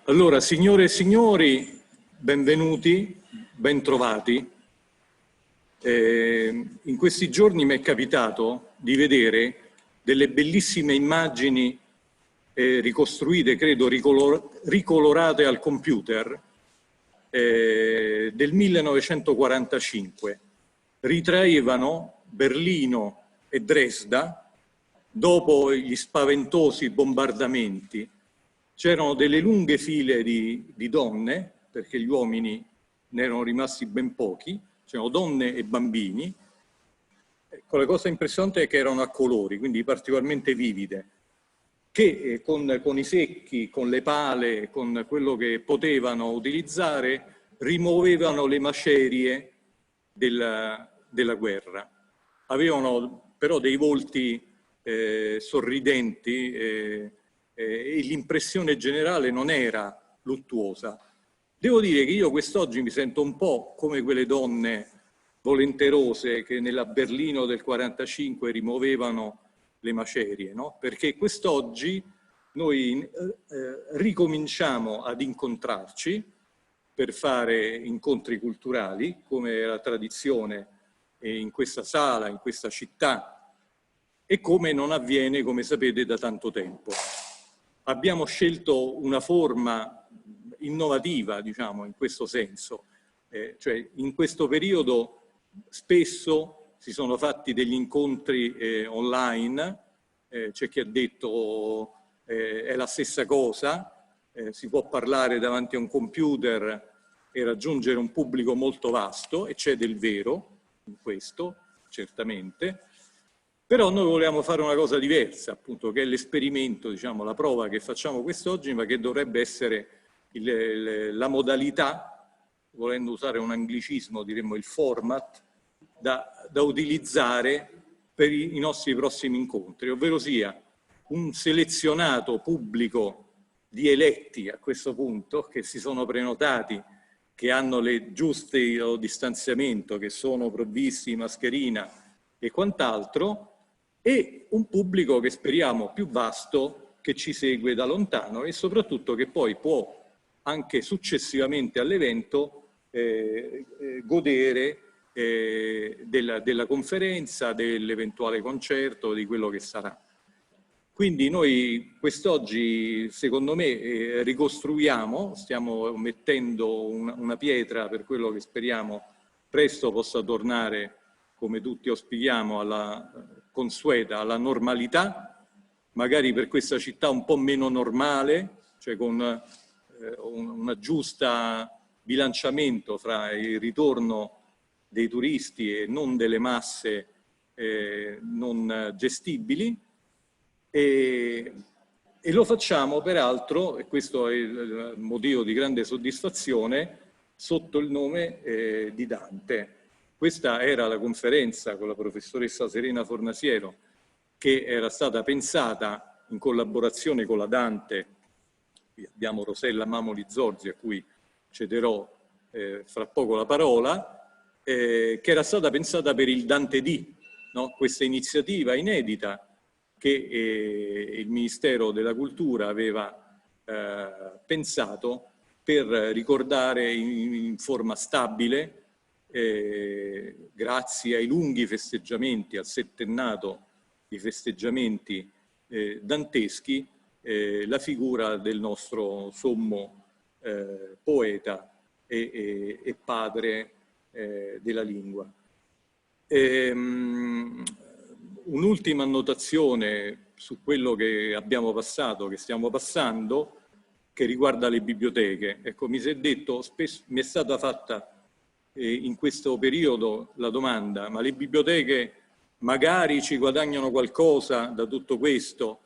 Allora, signore e signori, benvenuti, bentrovati. In questi giorni mi è capitato di vedere delle bellissime immagini ricostruite, credo, ricolorate al computer del 1945. Ritraevano Berlino e Dresda dopo gli spaventosi bombardamenti. C'erano delle lunghe file di donne, perché gli uomini ne erano rimasti ben pochi, c'erano donne e bambini. Ecco, la cosa impressionante è che erano a colori, quindi particolarmente vivide, che con i secchi, con le pale, con quello che potevano utilizzare, rimuovevano le macerie della guerra. Avevano però dei volti sorridenti e l'impressione generale non era luttuosa. Devo dire che io quest'oggi mi sento un po' come quelle donne volenterose che nella Berlino del 45 rimuovevano le macerie, no? Perché quest'oggi noi ricominciamo ad incontrarci per fare incontri culturali, come era tradizione in questa sala, in questa città, e come non avviene, come sapete, da tanto tempo. Abbiamo scelto una forma innovativa, diciamo, in questo senso, cioè in questo periodo spesso si sono fatti degli incontri online, c'è chi ha detto è la stessa cosa, si può parlare davanti a un computer e raggiungere un pubblico molto vasto, e c'è del vero in questo, certamente. Però noi volevamo fare una cosa diversa, appunto, che è l'esperimento, diciamo, la prova che facciamo quest'oggi, ma che dovrebbe essere la modalità, volendo usare un anglicismo, diremmo il format, da utilizzare per i nostri prossimi incontri, ovvero sia un selezionato pubblico di eletti a questo punto, che si sono prenotati, che hanno le giuste distanziamento, che sono provvisti di mascherina e quant'altro, e un pubblico che speriamo più vasto, che ci segue da lontano e soprattutto che poi può anche successivamente all'evento godere della conferenza, dell'eventuale concerto, di quello che sarà. Quindi noi quest'oggi, secondo me, ricostruiamo, stiamo mettendo una pietra per quello che speriamo presto possa tornare, come tutti auspichiamo, alla consueta, alla normalità, magari per questa città un po' meno normale, cioè con un giusto bilanciamento fra il ritorno dei turisti e non delle masse non gestibili, e lo facciamo peraltro, e questo è il motivo di grande soddisfazione, sotto il nome di Dante. Questa era la conferenza con la professoressa Serena Fornasiero, che era stata pensata in collaborazione con la Dante. Qui abbiamo Rosella Mamoli Zorzi, a cui cederò fra poco la parola, che era stata pensata per il Dante D, no? Questa iniziativa inedita che il Ministero della Cultura aveva pensato per ricordare in forma stabile, grazie ai lunghi festeggiamenti, al settennato di festeggiamenti danteschi, la figura del nostro sommo poeta e padre della lingua. Un'ultima annotazione su quello che abbiamo passato, che stiamo passando, che riguarda le biblioteche. Ecco, mi si è detto, spesso mi è stata fatta in questo periodo la domanda: ma le biblioteche magari ci guadagnano qualcosa da tutto questo?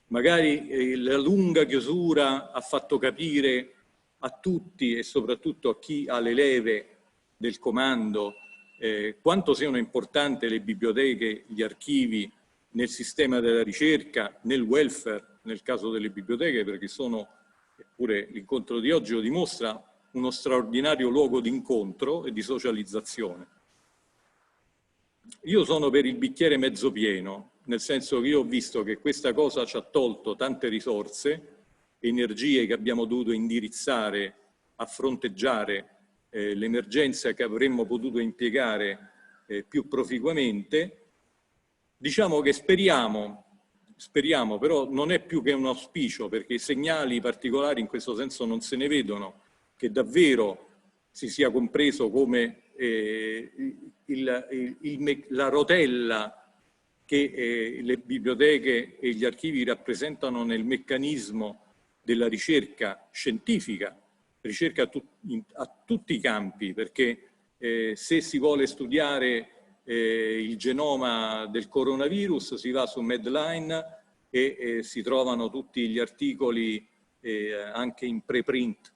Magari la lunga chiusura ha fatto capire a tutti e soprattutto a chi ha le leve del comando quanto siano importanti le biblioteche, gli archivi nel sistema della ricerca, nel welfare, nel caso delle biblioteche, perché sono, eppure l'incontro di oggi lo dimostra, uno straordinario luogo di incontro e di socializzazione. Io sono per il bicchiere mezzo pieno, nel senso che io ho visto che questa cosa ci ha tolto tante risorse, energie che abbiamo dovuto indirizzare a fronteggiare l'emergenza che avremmo potuto impiegare più proficuamente. Diciamo che speriamo, però non è più che un auspicio, perché segnali particolari in questo senso non se ne vedono, che davvero si sia compreso come la rotella che le biblioteche e gli archivi rappresentano nel meccanismo della ricerca scientifica, ricerca a tutti i campi, perché se si vuole studiare il genoma del coronavirus si va su Medline e si trovano tutti gli articoli anche in preprint.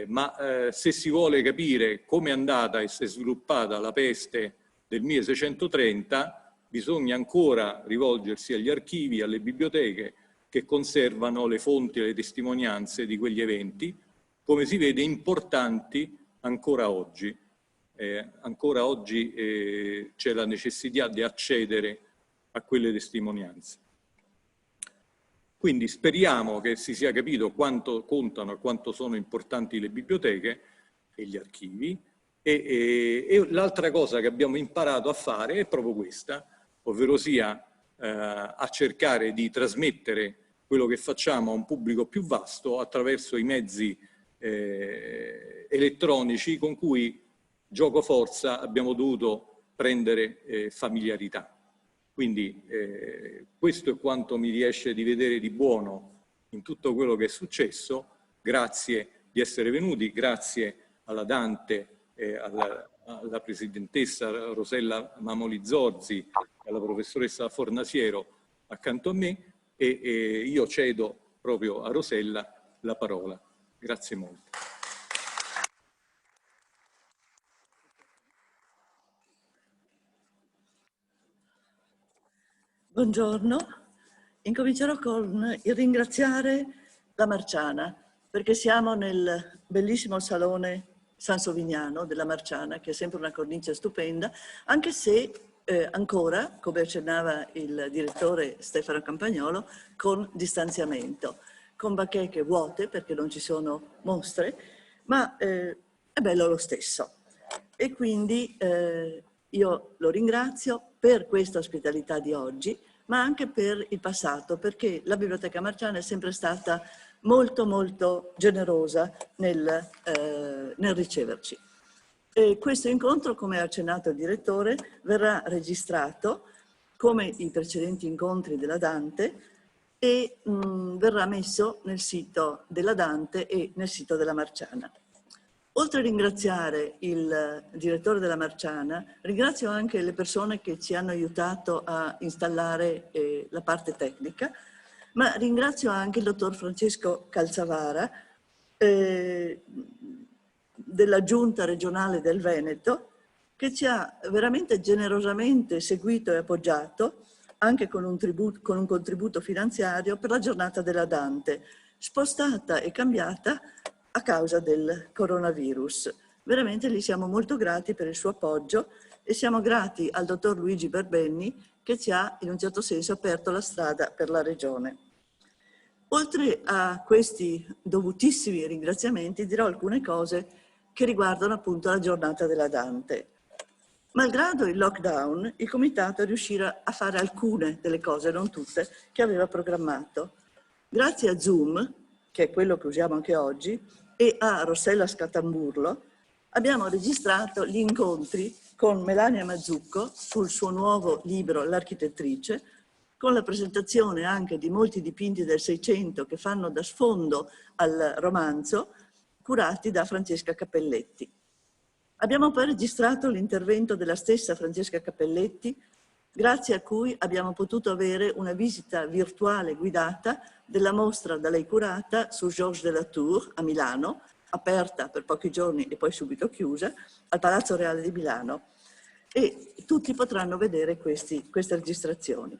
Ma se si vuole capire come è andata e si è sviluppata la peste del 1630, bisogna ancora rivolgersi agli archivi, alle biblioteche che conservano le fonti e le testimonianze di quegli eventi, come si vede importanti ancora oggi. Ancora oggi c'è la necessità di accedere a quelle testimonianze. Quindi speriamo che si sia capito quanto contano e quanto sono importanti le biblioteche e gli archivi. E l'altra cosa che abbiamo imparato a fare è proprio questa, ovvero sia a cercare di trasmettere quello che facciamo a un pubblico più vasto attraverso i mezzi elettronici con cui gioco forza abbiamo dovuto prendere familiarità. Quindi questo è quanto mi riesce di vedere di buono in tutto quello che è successo. Grazie di essere venuti, grazie alla Dante, alla presidentessa Rosella Mamoli Zorzi e alla professoressa Fornasiero accanto a me, e io cedo proprio a Rosella la parola. Grazie molto. Buongiorno, incomincerò con il ringraziare la Marciana, perché siamo nel bellissimo salone Sansovignano della Marciana, che è sempre una cornice stupenda, anche se ancora, come accennava il direttore Stefano Campagnolo, con distanziamento, con bacheche vuote perché non ci sono mostre, ma è bello lo stesso. E quindi io lo ringrazio per questa ospitalità di oggi, ma anche per il passato, perché la Biblioteca Marciana è sempre stata molto molto generosa nel riceverci. E questo incontro, come ha accennato il direttore, verrà registrato come i precedenti incontri della Dante e verrà messo nel sito della Dante e nel sito della Marciana. Oltre a ringraziare il direttore della Marciana, ringrazio anche le persone che ci hanno aiutato a installare la parte tecnica, ma ringrazio anche il dottor Francesco Calzavara della Giunta regionale del Veneto, che ci ha veramente generosamente seguito e appoggiato anche con un contributo finanziario per la giornata della Dante, spostata e cambiata a causa del coronavirus. Veramente gli siamo molto grati per il suo appoggio e siamo grati al dottor Luigi Berbenni che ci ha in un certo senso aperto la strada per la regione. Oltre a questi dovutissimi ringraziamenti dirò alcune cose che riguardano appunto la giornata della Dante. Malgrado il lockdown, il comitato riuscirà a fare alcune delle cose, non tutte, che aveva programmato. Grazie a Zoom, che è quello che usiamo anche oggi, e a Rossella Scatamburlo, abbiamo registrato gli incontri con Melania Mazzucco sul suo nuovo libro L'architettrice, con la presentazione anche di molti dipinti del Seicento che fanno da sfondo al romanzo, curati da Francesca Cappelletti. Abbiamo poi registrato l'intervento della stessa Francesca Cappelletti, grazie a cui abbiamo potuto avere una visita virtuale guidata della mostra da lei curata su Georges de la Tour a Milano, aperta per pochi giorni e poi subito chiusa, al Palazzo Reale di Milano. E tutti potranno vedere queste registrazioni.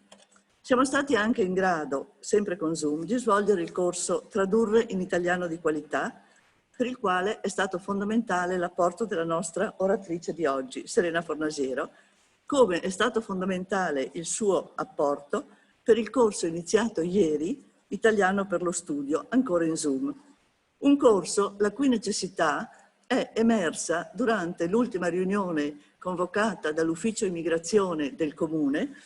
Siamo stati anche in grado, sempre con Zoom, di svolgere il corso Tradurre in italiano di qualità, per il quale è stato fondamentale l'apporto della nostra oratrice di oggi, Serena Fornasiero, come è stato fondamentale il suo apporto per il corso iniziato ieri Italiano per lo studio, ancora in Zoom. Un corso la cui necessità è emersa durante l'ultima riunione convocata dall'ufficio immigrazione del comune,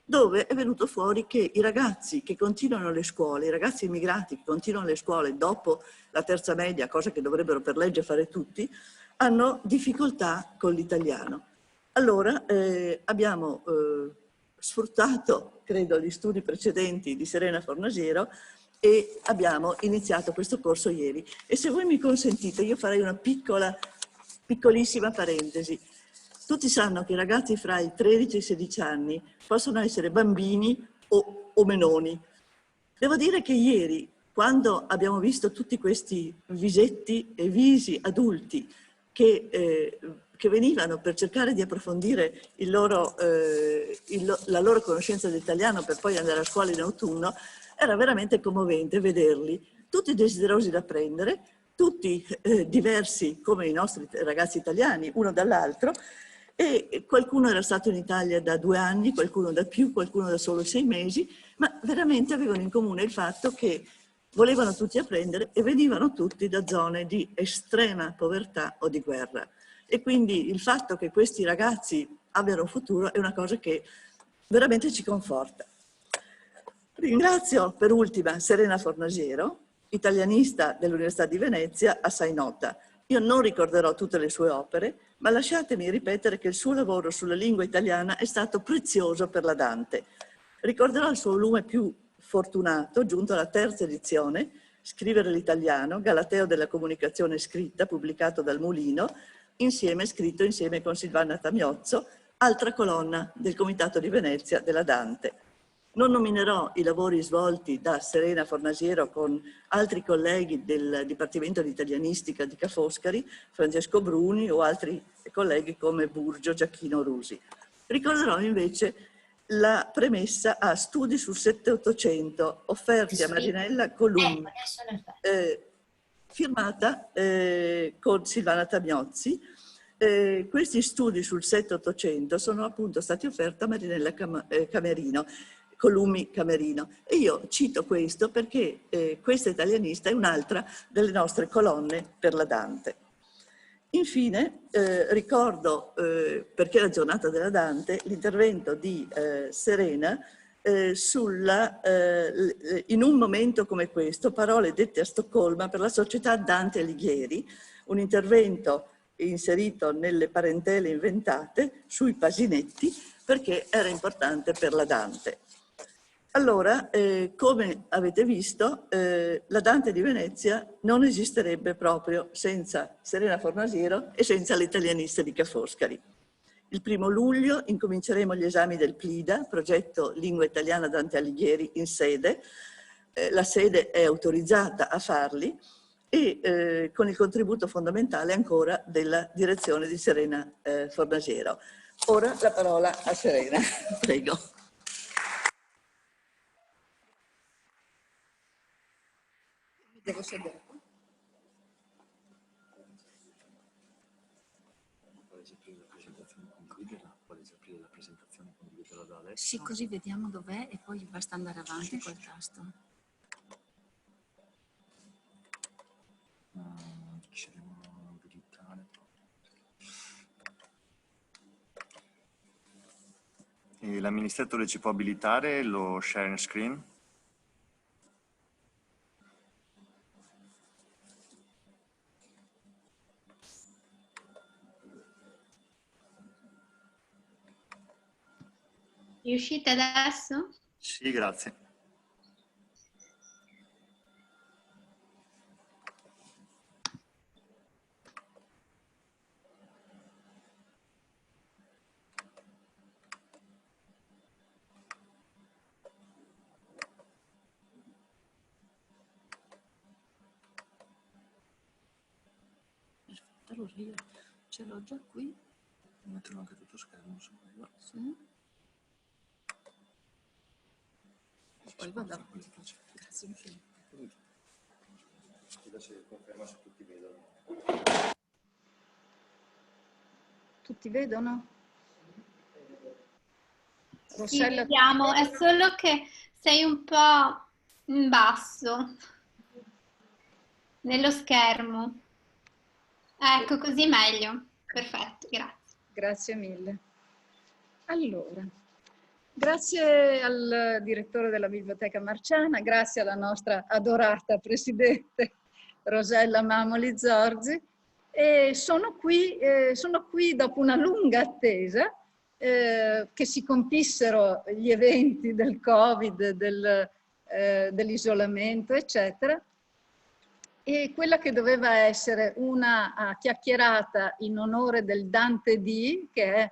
dove è venuto fuori che i ragazzi che continuano le scuole, i ragazzi immigrati che continuano le scuole dopo la terza media, cosa che dovrebbero per legge fare tutti, hanno difficoltà con l'italiano. Allora abbiamo sfruttato, credo, gli studi precedenti di Serena Fornasiero e abbiamo iniziato questo corso ieri. E se voi mi consentite, io farei una piccolissima parentesi. Tutti sanno che i ragazzi fra i 13 e i 16 anni possono essere bambini o menoni. Devo dire che ieri, quando abbiamo visto tutti questi visetti e visi adulti che venivano per cercare di approfondire la loro conoscenza dell'italiano per poi andare a scuola in autunno, era veramente commovente vederli, tutti desiderosi da apprendere, tutti diversi come i nostri ragazzi italiani, uno dall'altro, e qualcuno era stato in Italia da 2 anni, qualcuno da più, qualcuno da solo 6 mesi, ma veramente avevano in comune il fatto che volevano tutti apprendere e venivano tutti da zone di estrema povertà o di guerra. E quindi il fatto che questi ragazzi abbiano un futuro è una cosa che veramente ci conforta. Ringrazio per ultima Serena Fornasiero, italianista dell'Università di Venezia, assai nota. Io non ricorderò tutte le sue opere, ma lasciatemi ripetere che il suo lavoro sulla lingua italiana è stato prezioso per la Dante. Ricorderò il suo volume più fortunato, giunto alla terza edizione, Scrivere l'italiano, Galateo della comunicazione scritta, pubblicato dal Mulino, scritto insieme con Silvana Tamiozzo, altra colonna del Comitato di Venezia della Dante. Non nominerò i lavori svolti da Serena Fornasiero con altri colleghi del Dipartimento di Italianistica di Ca' Foscari, Francesco Bruni o altri colleghi come Burgio, Giacchino Rusi. Ricorderò invece la premessa a Studi sul 7-800 offerti a Marinella Columni, firmata con Silvana Tamiozzi. Questi studi sul 7-800 sono appunto stati offerti a Marinella Camerino, Columni Camerino. E io cito questo perché questa italianista è un'altra delle nostre colonne per la Dante. Infine ricordo, perché è la giornata della Dante, l'intervento di Serena in un momento come questo, parole dette a Stoccolma per la società Dante Alighieri, un intervento inserito nelle parentele inventate sui pasinetti perché era importante per la Dante. Allora, come avete visto, la Dante di Venezia non esisterebbe proprio senza Serena Fornasiero e senza le italianiste di Ca' Foscari. Il 1° luglio incominceremo gli esami del PLIDA, progetto Lingua Italiana Dante Alighieri, in sede. La sede è autorizzata a farli e con il contributo fondamentale ancora della direzione di Serena Fornasiero. Ora la parola a Serena, prego. Devo sedere. Sì, così vediamo dov'è e poi basta andare avanti col tasto. E l'amministratore ci può abilitare lo sharing screen? Riuscite adesso? Sì, grazie. Perfetto, allora io ce l'ho già qui. Metterò anche tutto schermo su quello. Sì. Poi vado avanti. Grazie infinite. Adesso conferma se tutti vedono. Tutti vedono? Sì, vediamo, è solo che sei un po' In basso, nello schermo. Ecco, così meglio. Perfetto, grazie. Grazie mille. Allora, grazie al direttore della Biblioteca Marciana, grazie alla nostra adorata presidente Rosella Mamoli Zorzi. E sono qui dopo una lunga attesa che si compissero gli eventi del Covid, dell'isolamento, eccetera. E quella che doveva essere una chiacchierata in onore del Dante D, che è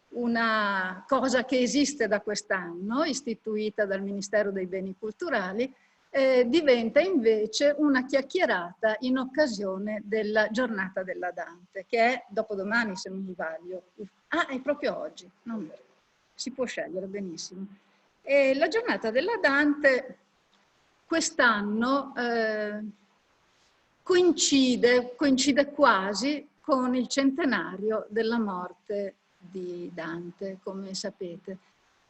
una cosa che esiste da quest'anno, istituita dal Ministero dei Beni Culturali, diventa invece una chiacchierata in occasione della giornata della Dante, che è dopodomani, se non sbaglio. Ah, è proprio oggi, si può scegliere benissimo. E la giornata della Dante quest'anno coincide quasi con il centenario della morte di Dante, come sapete.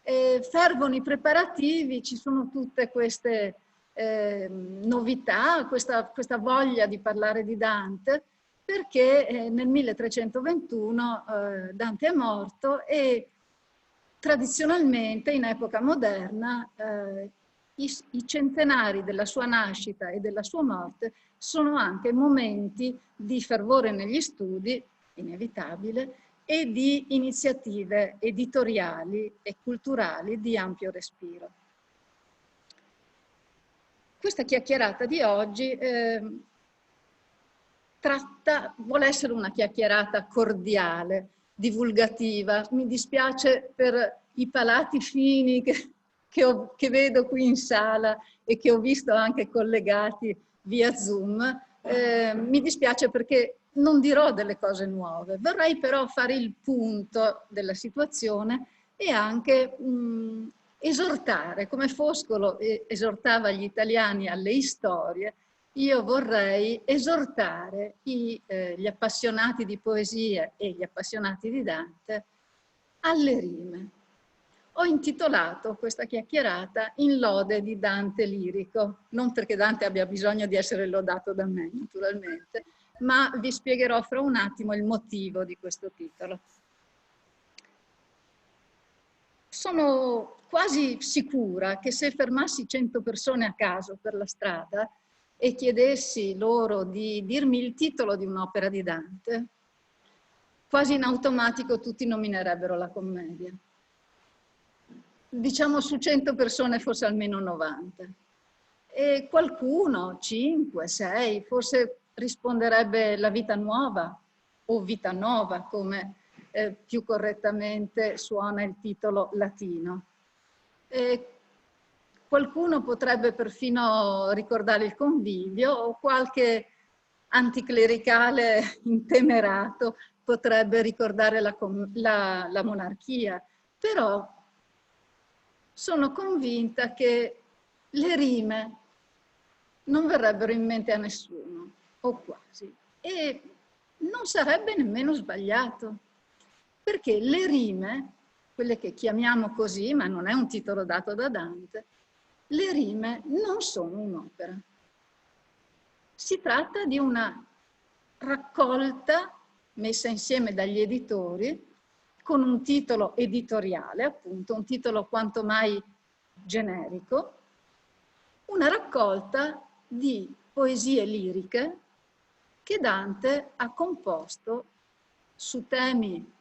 Fervono i preparativi, ci sono tutte queste novità, questa voglia di parlare di Dante, perché nel 1321 Dante è morto e tradizionalmente in epoca moderna i centenari della sua nascita e della sua morte sono anche momenti di fervore negli studi, inevitabile, e di iniziative editoriali e culturali di ampio respiro. Questa chiacchierata di oggi vuole essere una chiacchierata cordiale, divulgativa. Mi dispiace per i palati fini che vedo qui in sala e che ho visto anche collegati via Zoom. Mi dispiace perché non dirò delle cose nuove, vorrei però fare il punto della situazione e anche esortare, come Foscolo esortava gli italiani alle istorie, io vorrei esortare gli appassionati di poesia e gli appassionati di Dante alle rime. Ho intitolato questa chiacchierata In lode di Dante lirico, non perché Dante abbia bisogno di essere lodato da me, naturalmente, ma vi spiegherò fra un attimo il motivo di questo titolo. Sono quasi sicura che se fermassi 100 persone a caso per la strada e chiedessi loro di dirmi il titolo di un'opera di Dante, quasi in automatico tutti nominerebbero la commedia. Diciamo su 100 persone forse almeno 90. E qualcuno, 5, 6, forse risponderebbe La vita nuova o Vita nova, come più correttamente suona il titolo latino. E qualcuno potrebbe perfino ricordare il Convivio o qualche anticlericale intemerato potrebbe ricordare la monarchia. Però sono convinta che le rime non verrebbero in mente a nessuno, o quasi. E non sarebbe nemmeno sbagliato, perché le rime, quelle che chiamiamo così, ma non è un titolo dato da Dante, le rime non sono un'opera. Si tratta di una raccolta messa insieme dagli editori con un titolo editoriale, appunto, un titolo quanto mai generico, una raccolta di poesie liriche che Dante ha composto su temi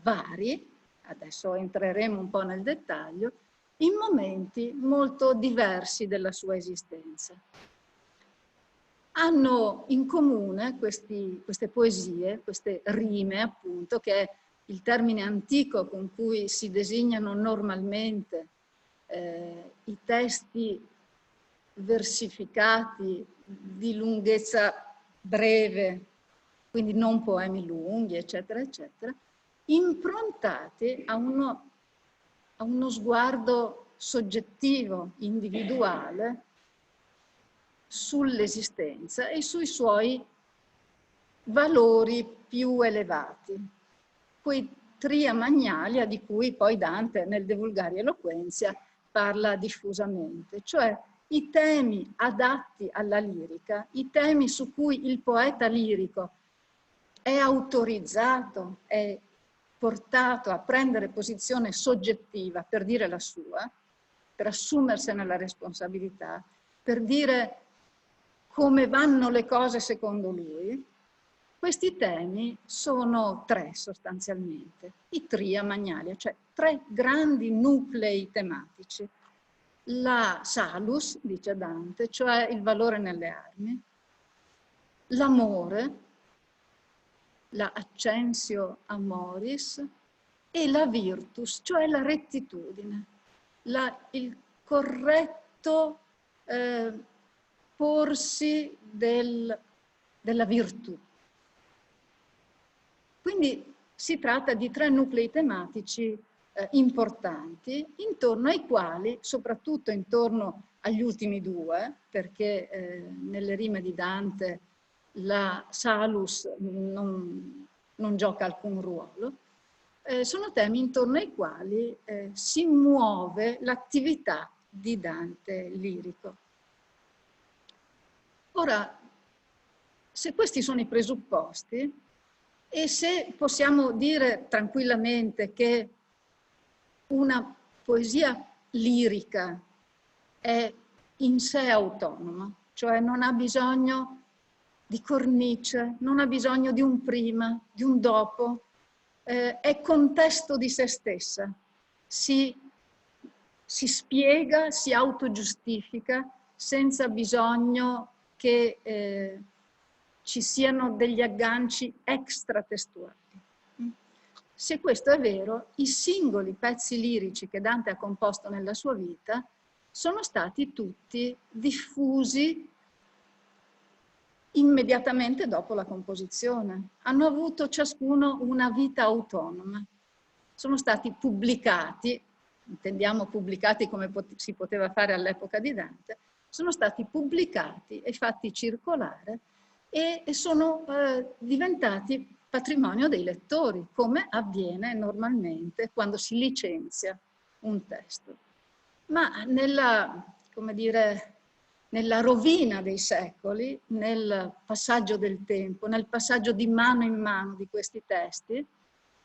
vari, adesso entreremo un po' nel dettaglio, in momenti molto diversi della sua esistenza. Hanno in comune queste poesie, queste rime appunto, che è il termine antico con cui si designano normalmente i testi versificati di lunghezza breve, quindi non poemi lunghi, eccetera, eccetera, improntati a uno sguardo soggettivo, individuale, sull'esistenza e sui suoi valori più elevati, quei tria magnalia di cui poi Dante nel De Vulgari Eloquentia parla diffusamente, cioè i temi adatti alla lirica, i temi su cui il poeta lirico è autorizzato, è portato a prendere posizione soggettiva per dire la sua, per assumersene la responsabilità, per dire come vanno le cose secondo lui. Questi temi sono 3 sostanzialmente, i tria magnalia, cioè 3 grandi nuclei tematici. La salus, dice Dante, cioè il valore nelle armi, l'amore, la accensio amoris, e la virtus, cioè la rettitudine, il corretto porsi della virtù. Quindi si tratta di 3 nuclei tematici importanti, intorno ai quali, soprattutto intorno agli ultimi 2, perché nelle rime di Dante la salus non gioca alcun ruolo, sono temi intorno ai quali si muove l'attività di Dante lirico. Ora, se questi sono i presupposti, e se possiamo dire tranquillamente che una poesia lirica è in sé autonoma, cioè non ha bisogno di cornice, non ha bisogno di un prima, di un dopo, è contesto di se stessa, si spiega, si autogiustifica senza bisogno che ci siano degli agganci extratestuali. Se questo è vero, i singoli pezzi lirici che Dante ha composto nella sua vita sono stati tutti diffusi immediatamente dopo la composizione. Hanno avuto ciascuno una vita autonoma. Sono stati pubblicati, intendiamo pubblicati come si poteva fare all'epoca di Dante, sono stati pubblicati e fatti circolare e sono diventati patrimonio dei lettori, come avviene normalmente quando si licenzia un testo. Ma come dire, nella rovina dei secoli, nel passaggio del tempo, nel passaggio di mano in mano di questi testi,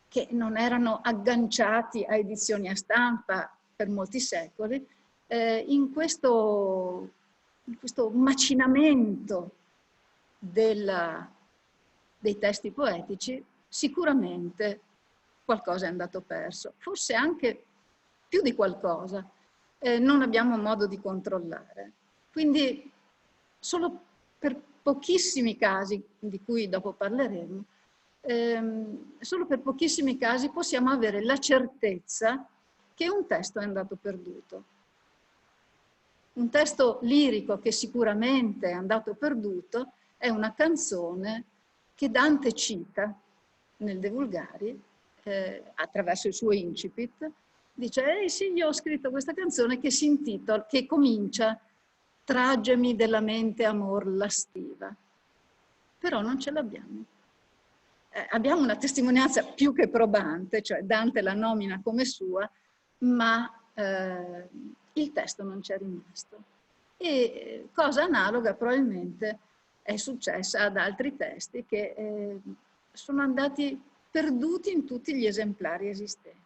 che non erano agganciati a edizioni a stampa per molti secoli, in questo macinamento dei testi poetici, sicuramente qualcosa è andato perso, forse anche più di qualcosa, non abbiamo modo di controllare. Quindi solo per pochissimi casi, di cui dopo parleremo, solo per pochissimi casi possiamo avere la certezza che un testo è andato perduto. Un testo lirico che sicuramente è andato perduto è una canzone che Dante cita nel De Vulgari, attraverso il suo incipit, dice: sì, io ho scritto questa canzone che si intitola, che comincia "Tragemi della mente amor lastiva", però non ce l'abbiamo. Abbiamo una testimonianza più che probante, cioè Dante la nomina come sua, ma il testo non c'è rimasto. E cosa analoga probabilmente è successa ad altri testi che sono andati perduti in tutti gli esemplari esistenti.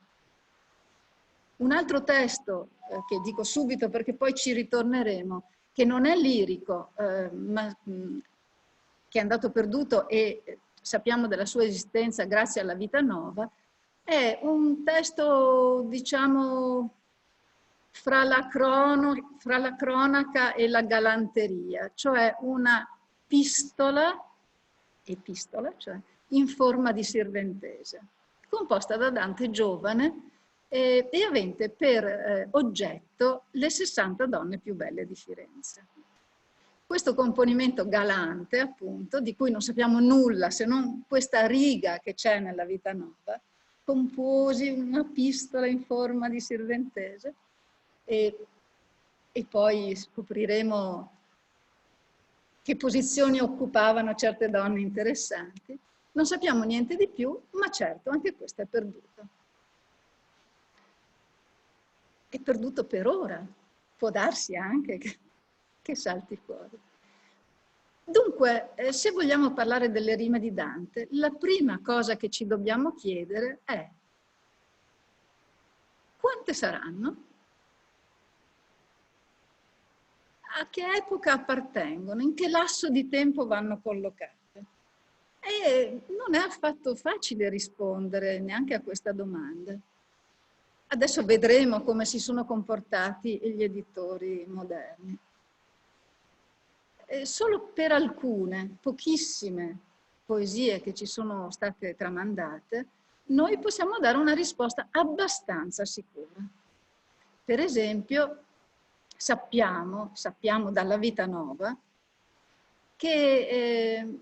Un altro testo, che dico subito perché poi ci ritorneremo, che non è lirico, ma che è andato perduto e sappiamo della sua esistenza grazie alla Vita Nova, è un testo, diciamo, fra la cronaca e la galanteria, cioè una epistola, cioè in forma di sirventese, composta da Dante giovane e avente per oggetto le 60 donne più belle di Firenze. Questo componimento galante, appunto, di cui non sappiamo nulla se non questa riga che c'è nella Vita Nova, composi una epistola in forma di sirventese e poi scopriremo che posizioni occupavano certe donne interessanti. Non sappiamo niente di più, ma certo anche questo è perduto. È perduto per ora. Può darsi anche che che salti fuori. Dunque, se vogliamo parlare delle rime di Dante, la prima cosa che ci dobbiamo chiedere è: quante saranno? A che epoca appartengono? In che lasso di tempo vanno collocate? E non è affatto facile rispondere neanche a questa domanda. Adesso vedremo come si sono comportati gli editori moderni. Solo per alcune, pochissime poesie che ci sono state tramandate, noi possiamo dare una risposta abbastanza sicura. Per esempio, sappiamo dalla Vita Nova che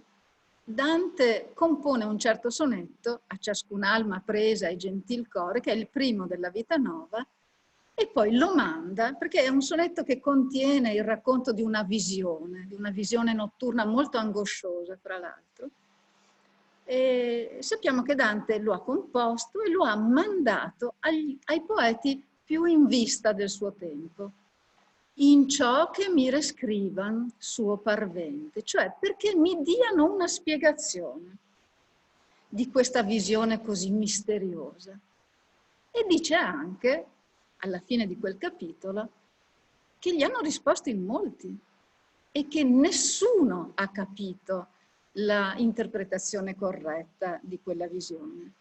Dante compone un certo sonetto, A ciascun'alma presa e gentil core, che è il primo della Vita Nova, e poi lo manda, perché è un sonetto che contiene il racconto di una visione notturna molto angosciosa, fra l'altro. E sappiamo che Dante lo ha composto e lo ha mandato ai poeti più in vista del suo tempo, in ciò che mi rescrivan suo parvente, cioè perché mi diano una spiegazione di questa visione così misteriosa. E dice anche, alla fine di quel capitolo, che gli hanno risposto in molti e che nessuno ha capito la interpretazione corretta di quella visione.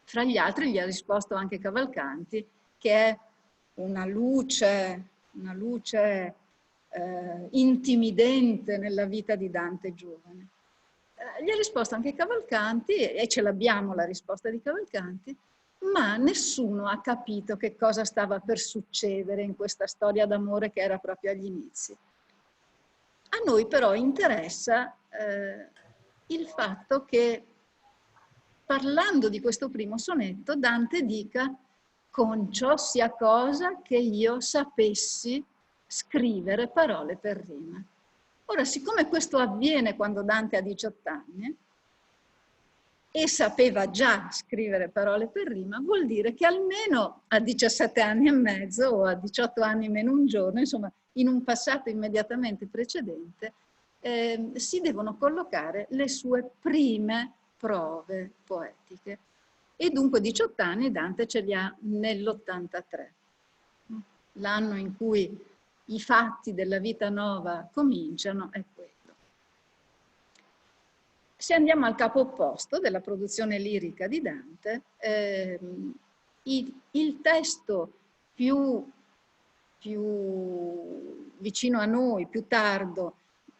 Fra gli altri gli ha risposto anche Cavalcanti, che è una luce intimidente nella vita di Dante giovane. Gli ha risposto anche Cavalcanti, e ce l'abbiamo la risposta di Cavalcanti, ma nessuno ha capito che cosa stava per succedere in questa storia d'amore che era proprio agli inizi. A noi però interessa il fatto che, parlando di questo primo sonetto, Dante dica: con ciò sia cosa che io sapessi scrivere parole per rima. Ora, siccome questo avviene quando Dante ha 18 anni e sapeva già scrivere parole per rima, vuol dire che almeno a 17 anni e mezzo o a 18 anni meno un giorno, insomma, in un passato immediatamente precedente, si devono collocare le sue prime prove poetiche. E dunque 18 anni Dante ce li ha nell'83, l'anno in cui i fatti della Vita Nova cominciano è quello. Se andiamo al capo opposto della produzione lirica di Dante, il testo più vicino a noi, più tardo,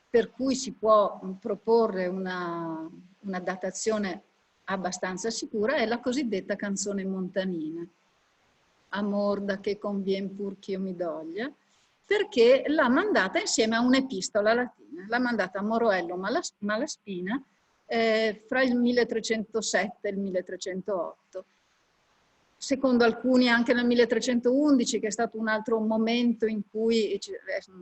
per cui si può proporre una datazione abbastanza sicura, è la cosiddetta canzone montanina, Amor da che convien pur ch'io mi doglia, perché l'ha mandata insieme a un'epistola latina, l'ha mandata a Moroello Malaspina fra il 1307 e il 1308. Secondo alcuni anche nel 1311, che è stato un altro momento in cui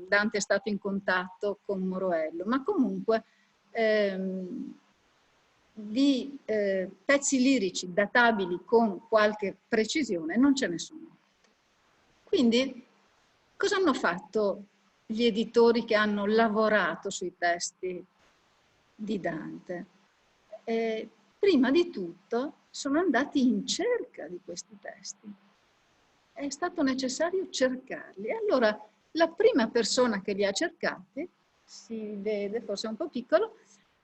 Dante è stato in contatto con Moroello, ma comunque di pezzi lirici databili con qualche precisione non ce ne sono. Quindi, cosa hanno fatto gli editori che hanno lavorato sui testi di Dante? Prima di tutto sono andati in cerca di questi testi. È stato necessario cercarli. Allora, la prima persona che li ha cercati, si vede, forse è un po' piccolo,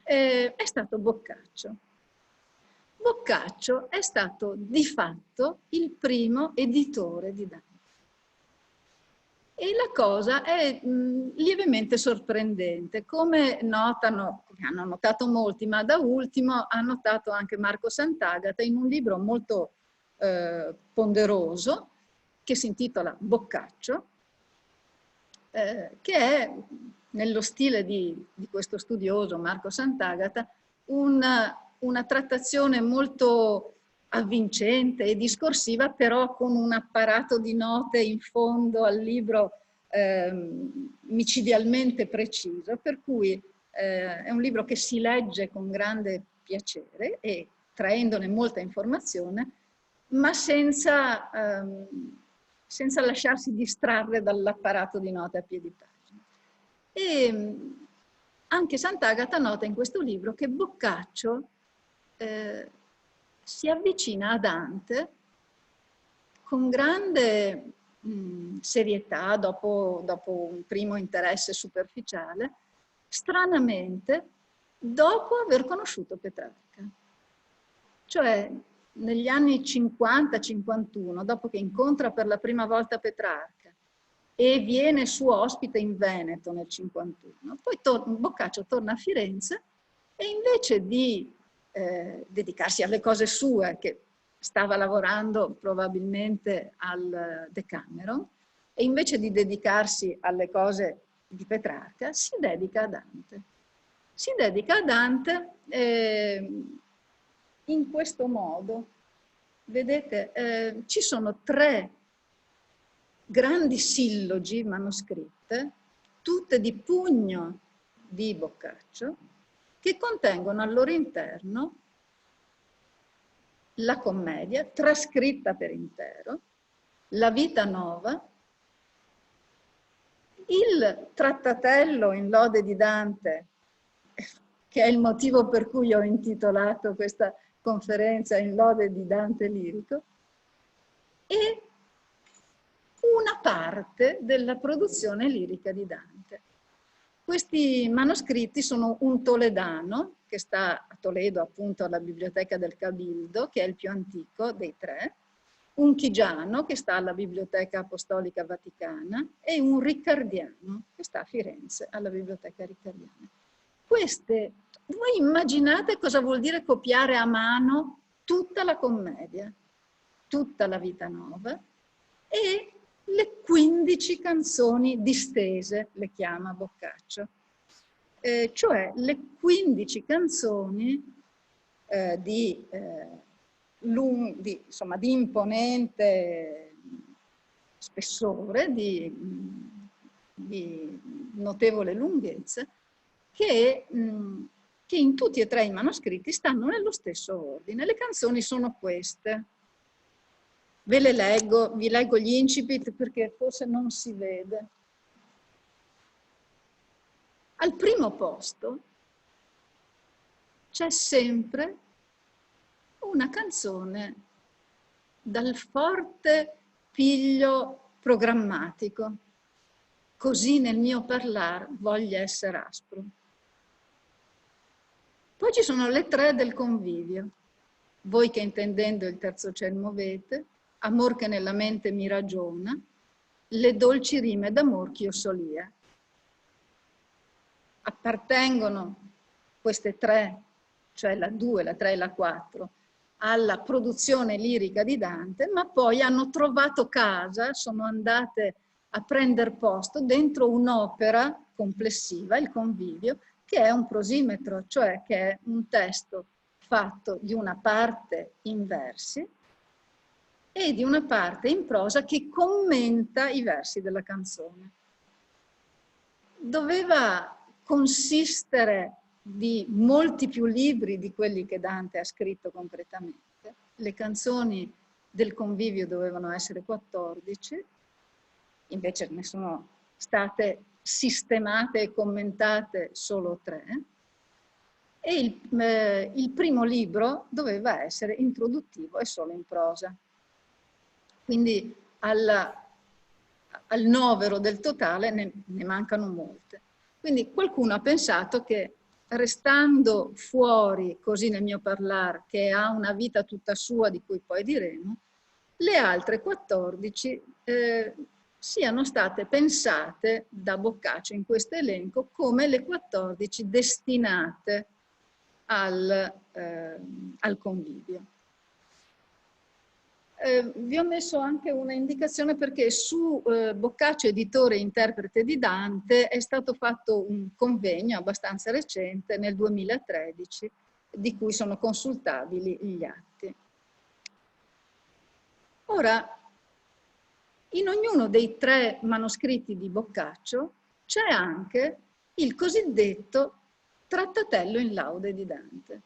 è stato Boccaccio. Boccaccio è stato di fatto il primo editore di Dante. E la cosa è lievemente sorprendente, come hanno notato molti, ma da ultimo ha notato anche Marco Sant'Agata in un libro molto ponderoso che si intitola Boccaccio, che è, nello stile di questo studioso Marco Sant'Agata, una trattazione molto avvincente e discorsiva, però con un apparato di note in fondo al libro micidialmente preciso, per cui è un libro che si legge con grande piacere e traendone molta informazione, ma senza lasciarsi distrarre dall'apparato di note a piedi pagina. E anche Sant'Agata nota in questo libro che Boccaccio si avvicina a Dante con grande serietà, dopo un primo interesse superficiale, stranamente dopo aver conosciuto Petrarca. Cioè negli anni 50-51, dopo che incontra per la prima volta Petrarca e viene suo ospite in Veneto nel 51, poi Boccaccio torna a Firenze e invece di dedicarsi alle cose sue, che stava lavorando probabilmente al Decameron, e invece di dedicarsi alle cose di Petrarca, si dedica a Dante. Si dedica a Dante in questo modo. Vedete, ci sono 3 grandi sillogi manoscritte, tutte di pugno di Boccaccio, che contengono al loro interno la commedia, trascritta per intero, la vita nuova, il trattatello in lode di Dante, che è il motivo per cui ho intitolato questa conferenza in lode di Dante lirico, e una parte della produzione lirica di Dante. Questi manoscritti sono un toledano, che sta a Toledo appunto alla Biblioteca del Cabildo, che è il più antico dei 3, un chigiano che sta alla Biblioteca Apostolica Vaticana e un riccardiano che sta a Firenze alla Biblioteca Riccardiana. Queste, voi immaginate cosa vuol dire copiare a mano tutta la commedia, tutta la vita nuova e le 15 canzoni distese, le chiama Boccaccio. Cioè le 15 canzoni di imponente spessore, di notevole lunghezza, che in tutti e 3 i manoscritti stanno nello stesso ordine. Le canzoni sono queste. Ve le leggo, vi leggo gli incipit perché forse non si vede. Al primo posto c'è sempre una canzone dal forte piglio programmatico. Così nel mio parlar voglia essere aspro. Poi ci sono le 3 del convivio. Voi che intendendo il terzo ciel movete, amor che nella mente mi ragiona, le dolci rime d'amor ch'io solia. Appartengono queste 3, cioè la 2, la 3 e la 4, alla produzione lirica di Dante, ma poi hanno trovato casa, sono andate a prendere posto dentro un'opera complessiva, il Convivio, che è un prosimetro, cioè che è un testo fatto di una parte in versi e di una parte in prosa che commenta i versi della canzone. Doveva consistere di molti più libri di quelli che Dante ha scritto concretamente. Le canzoni del Convivio dovevano essere 14, invece ne sono state sistemate e commentate solo 3. E il primo libro doveva essere introduttivo e solo in prosa. Quindi al novero del totale ne mancano molte. Quindi qualcuno ha pensato che restando fuori, così nel mio parlar, che ha una vita tutta sua di cui poi diremo, le altre 14 siano state pensate da Boccaccio in questo elenco come le 14 destinate al convivio. Vi ho messo anche una indicazione perché su Boccaccio, editore e interprete di Dante, è stato fatto un convegno abbastanza recente, nel 2013, di cui sono consultabili gli atti. Ora, in ognuno dei 3 manoscritti di Boccaccio c'è anche il cosiddetto trattatello in laude di Dante,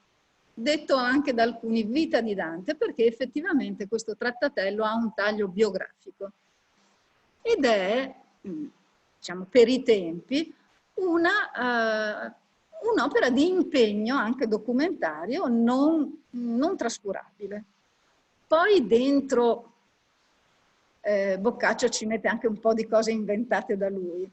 detto anche da alcuni Vita di Dante, perché effettivamente questo trattatello ha un taglio biografico ed è, diciamo, per i tempi, un'opera di impegno anche documentario non trascurabile. Poi dentro Boccaccio ci mette anche un po' di cose inventate da lui.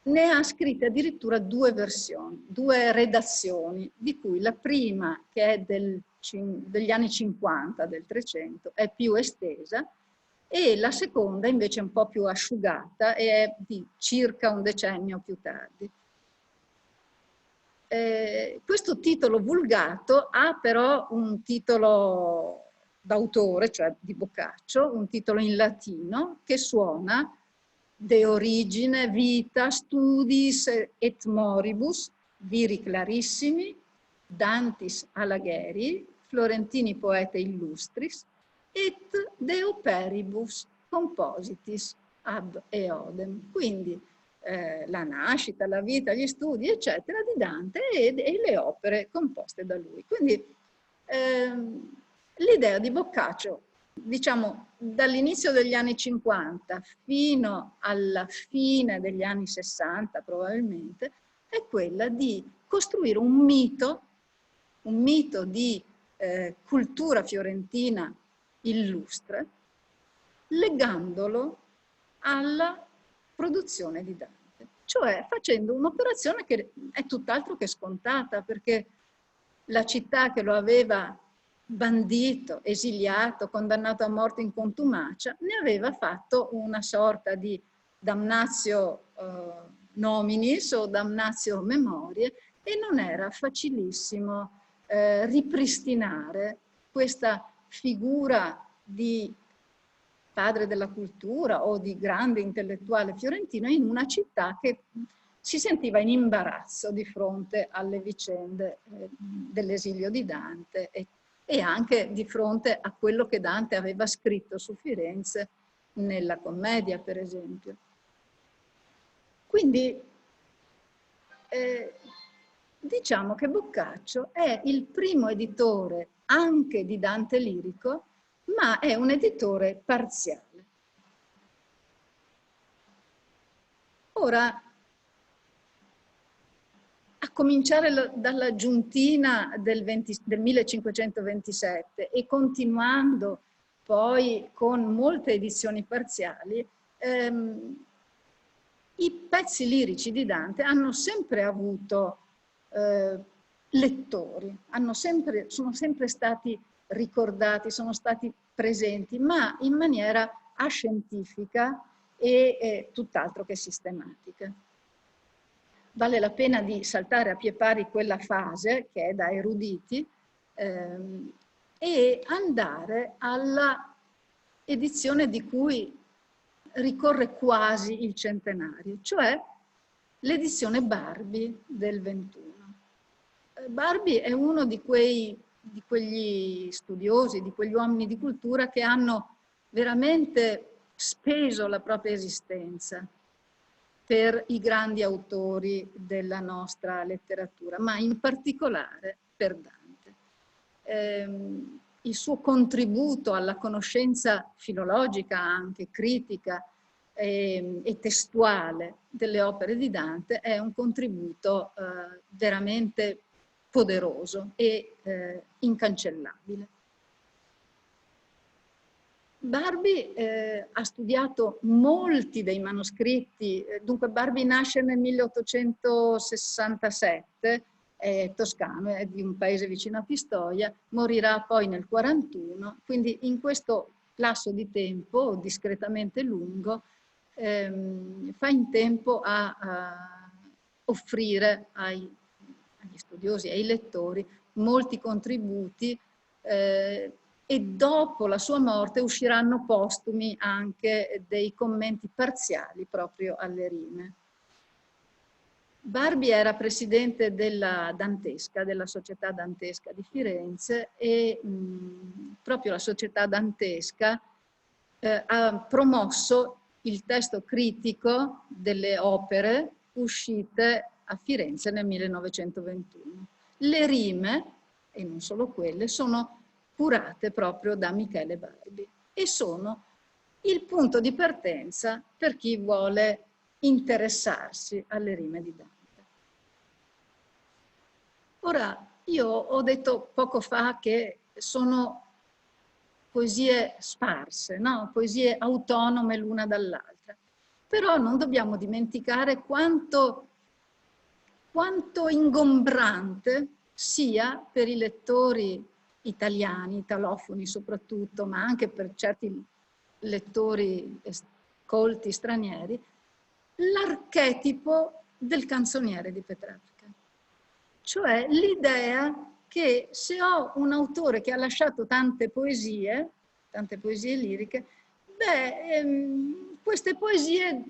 Ne ha scritte addirittura 2 versioni, 2 redazioni, di cui la prima, che è degli anni 50, del 300, è più estesa, e la seconda invece è un po' più asciugata e è di circa un decennio più tardi. Questo titolo Vulgato ha però un titolo d'autore, cioè di Boccaccio, un titolo in latino che suona De origine, vita, studis et moribus, viri clarissimi, Dantis Alagheri, Florentini poete illustris, et de operibus compositis ab eodem. Quindi la nascita, la vita, gli studi, eccetera, di Dante e le opere composte da lui. Quindi l'idea di Boccaccio, diciamo, dall'inizio degli anni 50 fino alla fine degli anni 60 probabilmente, è quella di costruire un mito di cultura fiorentina illustre, legandolo alla produzione di Dante, cioè facendo un'operazione che è tutt'altro che scontata, perché la città che lo aveva bandito, esiliato, condannato a morte in contumacia, ne aveva fatto una sorta di damnatio nominis o damnatio memoriae, e non era facilissimo ripristinare questa figura di padre della cultura o di grande intellettuale fiorentino in una città che si sentiva in imbarazzo di fronte alle vicende dell'esilio di Dante e anche di fronte a quello che Dante aveva scritto su Firenze nella commedia, per esempio. Quindi diciamo che Boccaccio è il primo editore anche di Dante lirico, ma è un editore parziale. Ora, a cominciare dalla giuntina del 1527 e continuando poi con molte edizioni parziali, i pezzi lirici di Dante hanno sempre avuto lettori, sono sempre stati ricordati, sono stati presenti, ma in maniera ascientifica e tutt'altro che sistematica. Vale la pena di saltare a pie pari quella fase, che è da eruditi, e andare alla edizione di cui ricorre quasi il centenario, cioè l'edizione Barbi del 21. Barbi è uno di quegli studiosi, di quegli uomini di cultura che hanno veramente speso la propria esistenza per i grandi autori della nostra letteratura, ma in particolare per Dante. Il suo contributo alla conoscenza filologica, anche critica e testuale delle opere di Dante è un contributo veramente poderoso e incancellabile. Barbi ha studiato molti dei manoscritti, dunque Barbi nasce nel 1867, è toscano, è di un paese vicino a Pistoia, morirà poi nel 41, quindi in questo lasso di tempo discretamente lungo fa in tempo a offrire agli studiosi, ai lettori, molti contributi e dopo la sua morte usciranno postumi anche dei commenti parziali proprio alle rime. Barbi era presidente della Dantesca, della Società Dantesca di Firenze, e proprio la Società Dantesca ha promosso il testo critico delle opere uscite a Firenze nel 1921. Le rime, e non solo quelle, sono curate proprio da Michele Barbi e sono il punto di partenza per chi vuole interessarsi alle rime di Dante. Ora, io ho detto poco fa che sono poesie sparse, no? Poesie autonome l'una dall'altra. Però non dobbiamo dimenticare quanto ingombrante sia per i lettori italiani, italofoni soprattutto, ma anche per certi lettori colti stranieri, l'archetipo del canzoniere di Petrarca. Cioè l'idea che se ho un autore che ha lasciato tante poesie liriche, queste poesie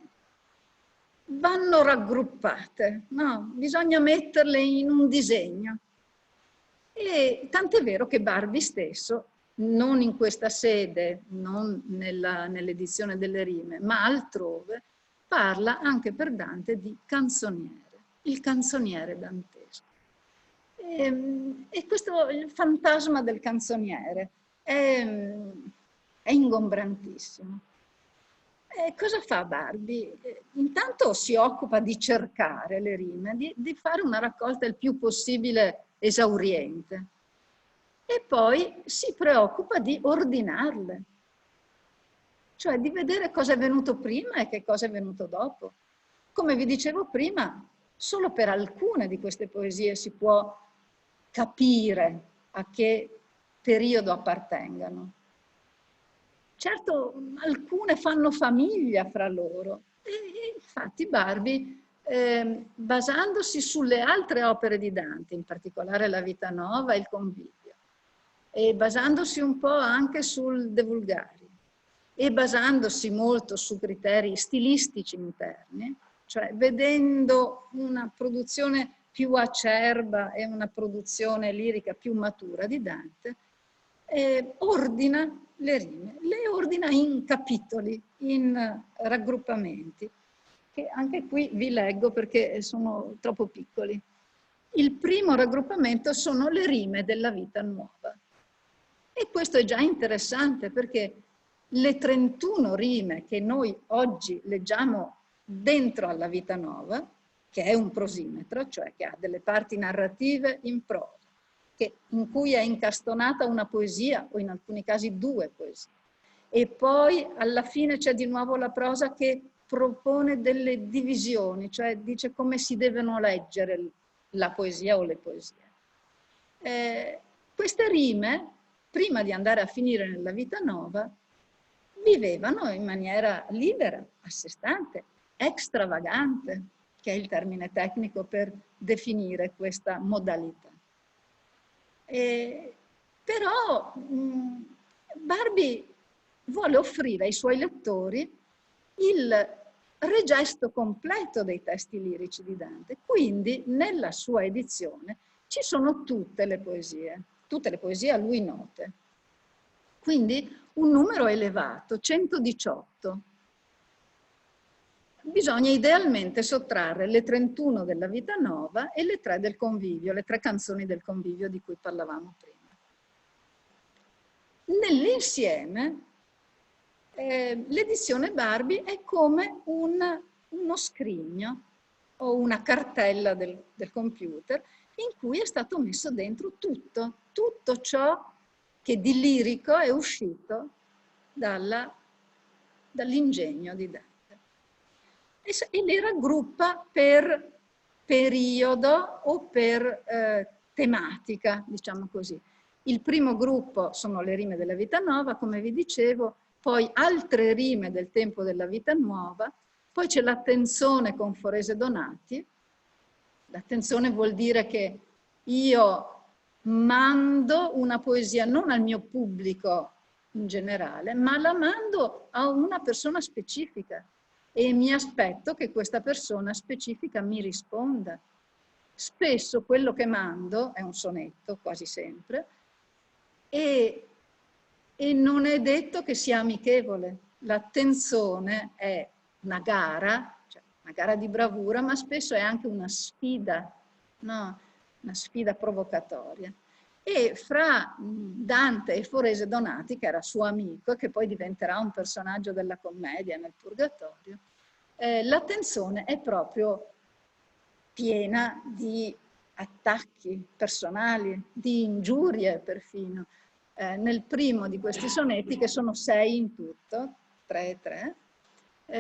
vanno raggruppate, no? Bisogna metterle in un disegno. E tant'è vero che Barbi stesso, non in questa sede, non nell'edizione delle rime, ma altrove, parla anche per Dante di canzoniere, il canzoniere dantesco. E questo, il fantasma del canzoniere è ingombrantissimo. Cosa fa Barbi? Intanto si occupa di cercare le rime, di fare una raccolta il più possibile esauriente. E poi si preoccupa di ordinarle, cioè di vedere cosa è venuto prima e che cosa è venuto dopo. Come vi dicevo prima, solo per alcune di queste poesie si può capire a che periodo appartengano. Certo, alcune fanno famiglia fra loro. E infatti Barbi, basandosi sulle altre opere di Dante, in particolare la Vita Nova e il Convivio, e basandosi un po' anche sul De Vulgari, e basandosi molto su criteri stilistici interni, cioè vedendo una produzione più acerba e una produzione lirica più matura di Dante, ordina le rime, le ordina in capitoli, in raggruppamenti, che anche qui vi leggo perché sono troppo piccoli. Il primo raggruppamento sono le rime della Vita Nuova. E questo è già interessante perché le 31 rime che noi oggi leggiamo dentro alla Vita Nuova, che è un prosimetro, cioè che ha delle parti narrative in prosa, in cui è incastonata una poesia o in alcuni casi 2 poesie. E poi alla fine c'è di nuovo la prosa che propone delle divisioni, cioè dice come si devono leggere la poesia o le poesie. Queste rime, prima di andare a finire nella Vita Nova, vivevano in maniera libera, a sé stante, extravagante, che è il termine tecnico per definire questa modalità. Però Barbi vuole offrire ai suoi lettori il regesto completo dei testi lirici di Dante. Quindi nella sua edizione ci sono tutte le poesie a lui note. Quindi un numero elevato, 118. Bisogna idealmente sottrarre le 31 della Vita Nova e le 3 del Convivio, le 3 canzoni del Convivio di cui parlavamo prima. Nell'insieme, l'edizione Barbi è come uno scrigno o una cartella del computer in cui è stato messo dentro tutto ciò che di lirico è uscito dall'ingegno di Dante. E le raggruppa per periodo o per tematica, diciamo così. Il primo gruppo sono le rime della Vita Nuova, come vi dicevo, poi altre rime del tempo della Vita Nuova, poi c'è l'attenzione con Forese Donati. L'attenzione vuol dire che io mando una poesia non al mio pubblico in generale, ma la mando a una persona specifica e mi aspetto che questa persona specifica mi risponda. Spesso quello che mando è un sonetto, quasi sempre, e non è detto che sia amichevole. L'attenzione è una gara, cioè una gara di bravura, ma spesso è anche una sfida, no? Una sfida provocatoria. E fra Dante e Forese Donati, che era suo amico e che poi diventerà un personaggio della commedia nel Purgatorio, la tensione è proprio piena di attacchi personali, di ingiurie perfino. Nel primo di questi sonetti, che sono 6 in tutto, 3 e 3,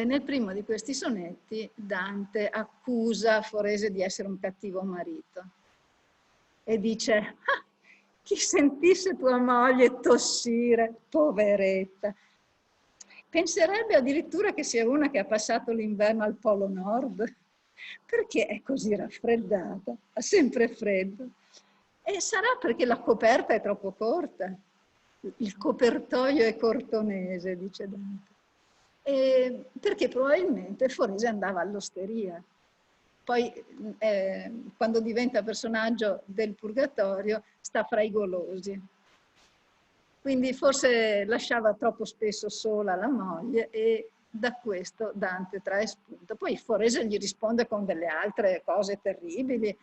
nel primo di questi sonetti Dante accusa Forese di essere un cattivo marito e dice: ah, chi sentisse tua moglie tossire, poveretta. Penserebbe addirittura che sia una che ha passato l'inverno al Polo Nord, perché è così raffreddata, ha sempre freddo. E sarà perché la coperta è troppo corta, il copertoio è cortonese, dice Dante. E perché probabilmente Forese andava all'osteria. Poi quando diventa personaggio del Purgatorio sta fra i golosi. Quindi forse lasciava troppo spesso sola la moglie e da questo Dante trae spunto. Poi Forese gli risponde con delle altre cose terribili,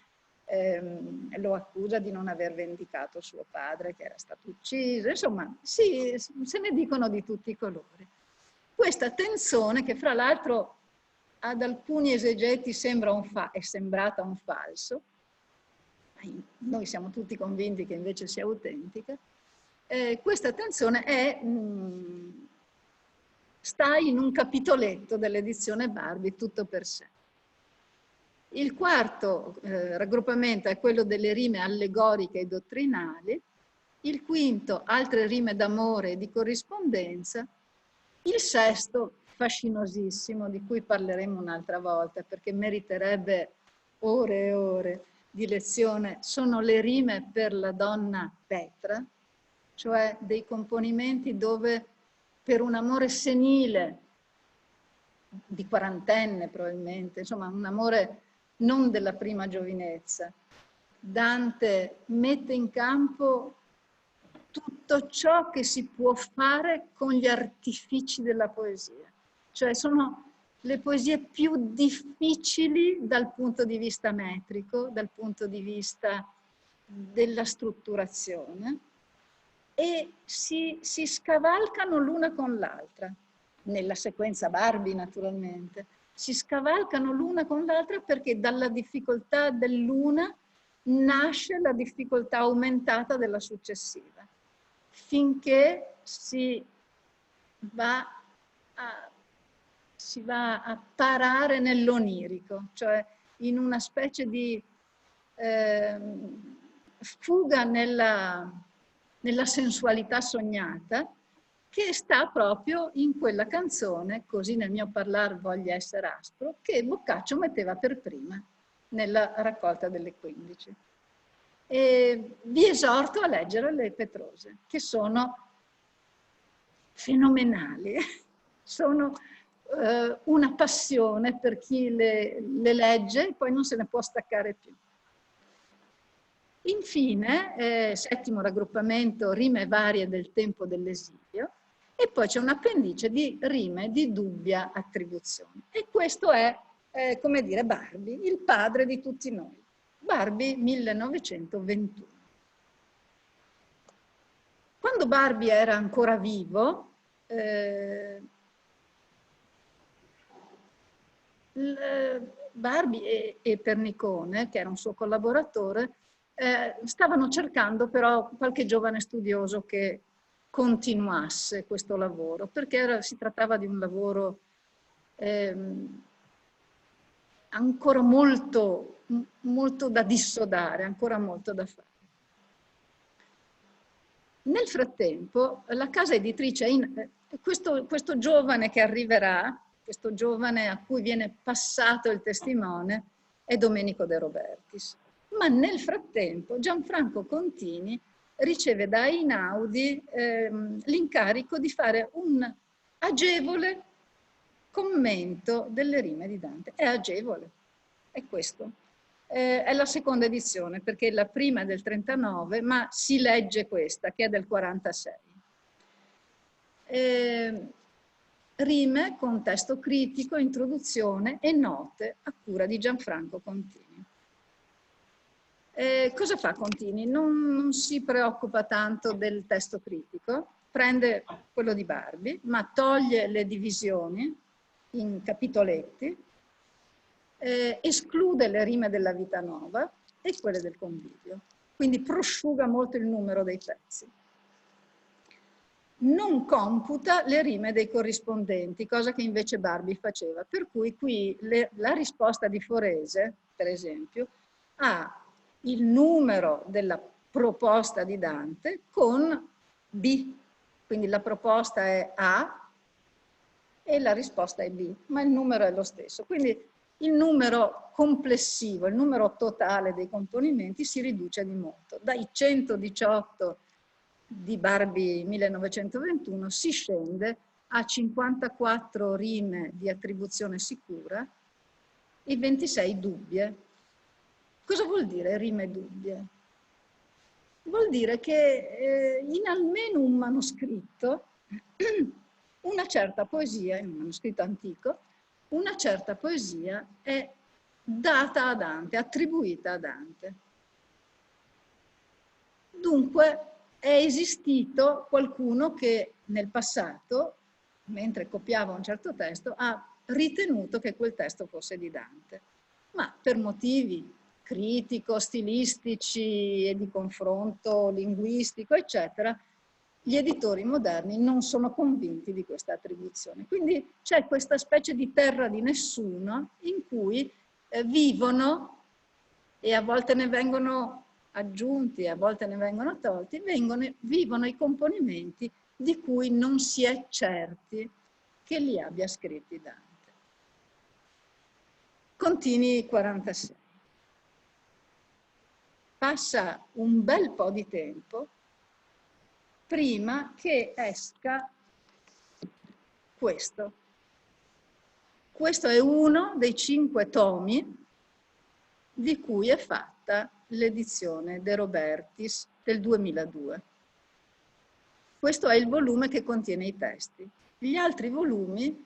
lo accusa di non aver vendicato suo padre che era stato ucciso, insomma sì, se ne dicono di tutti i colori. Questa tensione che fra l'altro ad alcuni esegeti è sembrata un falso, noi siamo tutti convinti che invece sia autentica. Questa tensione sta in un capitoletto dell'edizione Barbi tutto per sé. Il quarto raggruppamento è quello delle rime allegoriche e dottrinali, il quinto altre rime d'amore e di corrispondenza, il sesto fascinosissimo, di cui parleremo un'altra volta perché meriterebbe ore e ore di lezione, sono le rime per la donna Petra, cioè dei componimenti dove per un amore senile, di quarantenne probabilmente, insomma un amore non della prima giovinezza, Dante mette in campo tutto ciò che si può fare con gli artifici della poesia. Cioè sono le poesie più difficili dal punto di vista metrico, dal punto di vista della strutturazione, e si scavalcano l'una con l'altra, nella sequenza Barbi naturalmente, si scavalcano l'una con l'altra perché dalla difficoltà dell'una nasce la difficoltà aumentata della successiva, finché si va a parare nell'onirico, cioè in una specie di fuga nella sensualità sognata che sta proprio in quella canzone, Così nel mio parlar voglia essere aspro, che Boccaccio metteva per prima nella raccolta delle 15. E vi esorto a leggere le Petrose, che sono fenomenali, sono una passione per chi le legge e poi non se ne può staccare più. Infine, settimo raggruppamento, rime varie del tempo dell'esilio, e poi c'è un appendice di rime di dubbia attribuzione. E questo è, come dire, Barbi, il padre di tutti noi. Barbi 1921. Quando Barbi era ancora vivo, Barbi e Pernicone, che era un suo collaboratore, stavano cercando però qualche giovane studioso che continuasse questo lavoro, perché si trattava di un lavoro ancora molto da dissodare, ancora molto da fare. Nel frattempo, la casa editrice, questo giovane che arriverà, questo giovane a cui viene passato il testimone, è Domenico De Robertis. Ma nel frattempo Gianfranco Contini riceve da Einaudi l'incarico di fare un agevole commento delle rime di Dante. È agevole, è questo. È la seconda edizione, perché la prima è del 39, ma si legge questa, che è del 46. Rime con testo critico, introduzione e note a cura di Gianfranco Contini. Cosa fa Contini? Non si preoccupa tanto del testo critico, prende quello di Barbi, ma toglie le divisioni in capitoletti, esclude le rime della vita nuova e quelle del convivio, quindi prosciuga molto il numero dei pezzi. Non computa le rime dei corrispondenti, cosa che invece Barbi faceva, per cui qui la risposta di Forese, per esempio, ha il numero della proposta di Dante con B, quindi la proposta è A e la risposta è B, ma il numero è lo stesso. Quindi il numero complessivo, il numero totale dei componimenti si riduce di molto. Dai 118 di Barbi 1921 si scende a 54 rime di attribuzione sicura e 26 dubbie. Cosa vuol dire rime dubbie? Vuol dire che in almeno un manoscritto, una certa poesia, in un manoscritto antico, una certa poesia è data a Dante, attribuita a Dante. Dunque è esistito qualcuno che nel passato, mentre copiava un certo testo, ha ritenuto che quel testo fosse di Dante, ma per motivi critico, stilistici e di confronto linguistico, eccetera, gli editori moderni non sono convinti di questa attribuzione. Quindi c'è questa specie di terra di nessuno in cui vivono, e a volte ne vengono aggiunti, a volte ne vengono tolti, vivono i componimenti di cui non si è certi che li abbia scritti Dante. Continui 46. Passa un bel po' di tempo prima che esca questo. Questo è uno dei 5 tomi di cui è fatta l'edizione De Robertis del 2002. Questo è il volume che contiene i testi. Gli altri volumi,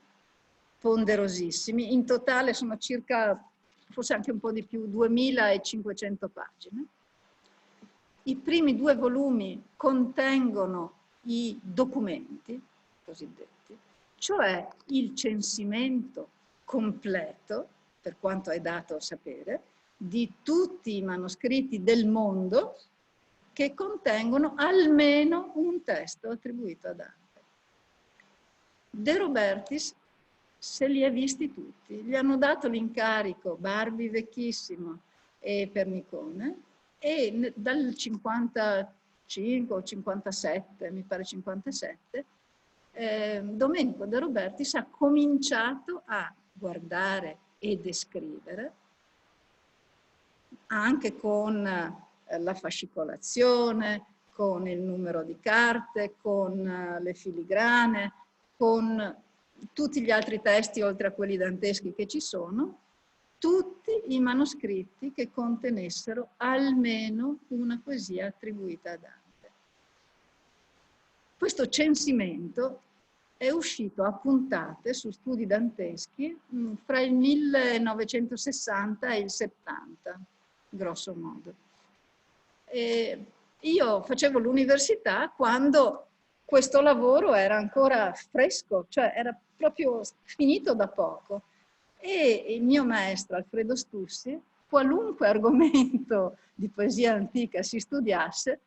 ponderosissimi, in totale sono circa, forse anche un po' di più, 2500 pagine. I primi 2 volumi contengono i documenti cosiddetti, cioè il censimento completo, per quanto è dato sapere, di tutti i manoscritti del mondo che contengono almeno un testo attribuito a Dante. De Robertis se li ha visti tutti, gli hanno dato l'incarico Barbi vecchissimo e Pernicone, e dal 55 o 57, mi pare 57, Domenico De Robertis ha cominciato a guardare e descrivere, anche con la fascicolazione, con il numero di carte, con le filigrane, con tutti gli altri testi oltre a quelli danteschi che ci sono, tutti i manoscritti che contenessero almeno una poesia attribuita a Dante. Questo censimento è uscito a puntate su studi danteschi fra il 1960 e il 70, grosso modo. E io facevo l'università quando questo lavoro era ancora fresco, cioè era proprio finito da poco. E il mio maestro Alfredo Stussi, qualunque argomento di poesia antica si studiasse,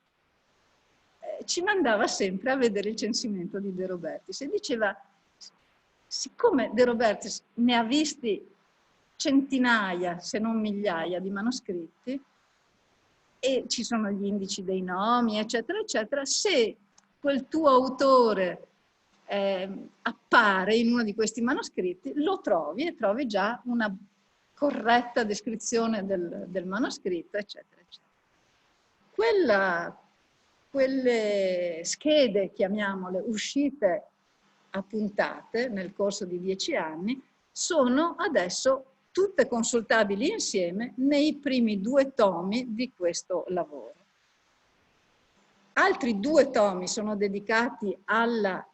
ci mandava sempre a vedere il censimento di De Robertis e diceva, siccome De Robertis ne ha visti centinaia, se non migliaia di manoscritti, e ci sono gli indici dei nomi, eccetera, eccetera, se quel tuo autore appare in uno di questi manoscritti, lo trovi e trovi già una corretta descrizione del manoscritto, eccetera, eccetera. Quelle schede, chiamiamole, uscite a puntate nel corso di 10 anni, sono adesso tutte consultabili insieme nei primi 2 tomi di questo lavoro. Altri 2 tomi sono dedicati alle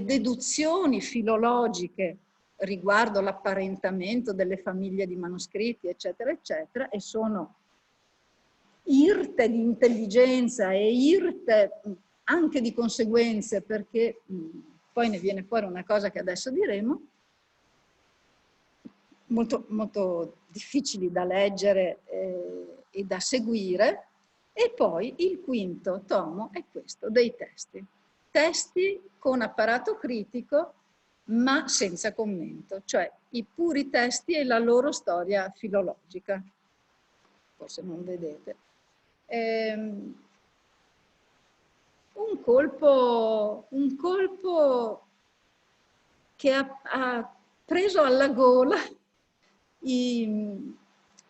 deduzioni filologiche riguardo l'apparentamento delle famiglie di manoscritti, eccetera, eccetera, e sono irte di intelligenza e irte anche di conseguenze, perché poi ne viene fuori una cosa che adesso diremo, molto, molto difficili da leggere e da seguire. E poi il quinto tomo è questo, dei testi. Testi con apparato critico, ma senza commento, cioè i puri testi e la loro storia filologica. Forse non vedete. Un colpo che ha preso alla gola i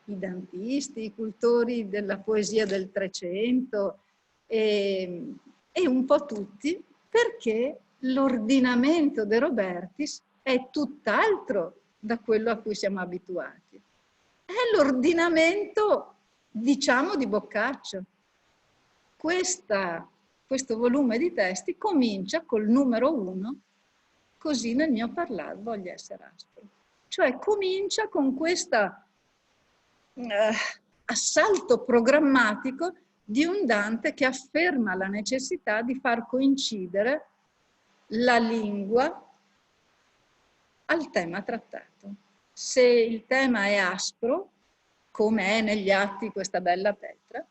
dantisti, i cultori della poesia del Trecento e un po' tutti, perché l'ordinamento De Robertis è tutt'altro da quello a cui siamo abituati. È l'ordinamento, diciamo, di Boccaccio. Questo volume di testi comincia col numero 1, così nel mio parlare voglio essere aspro. Cioè comincia con questo assalto programmatico di un Dante che afferma la necessità di far coincidere la lingua al tema trattato. Se il tema è aspro, come è negli atti questa bella Petra,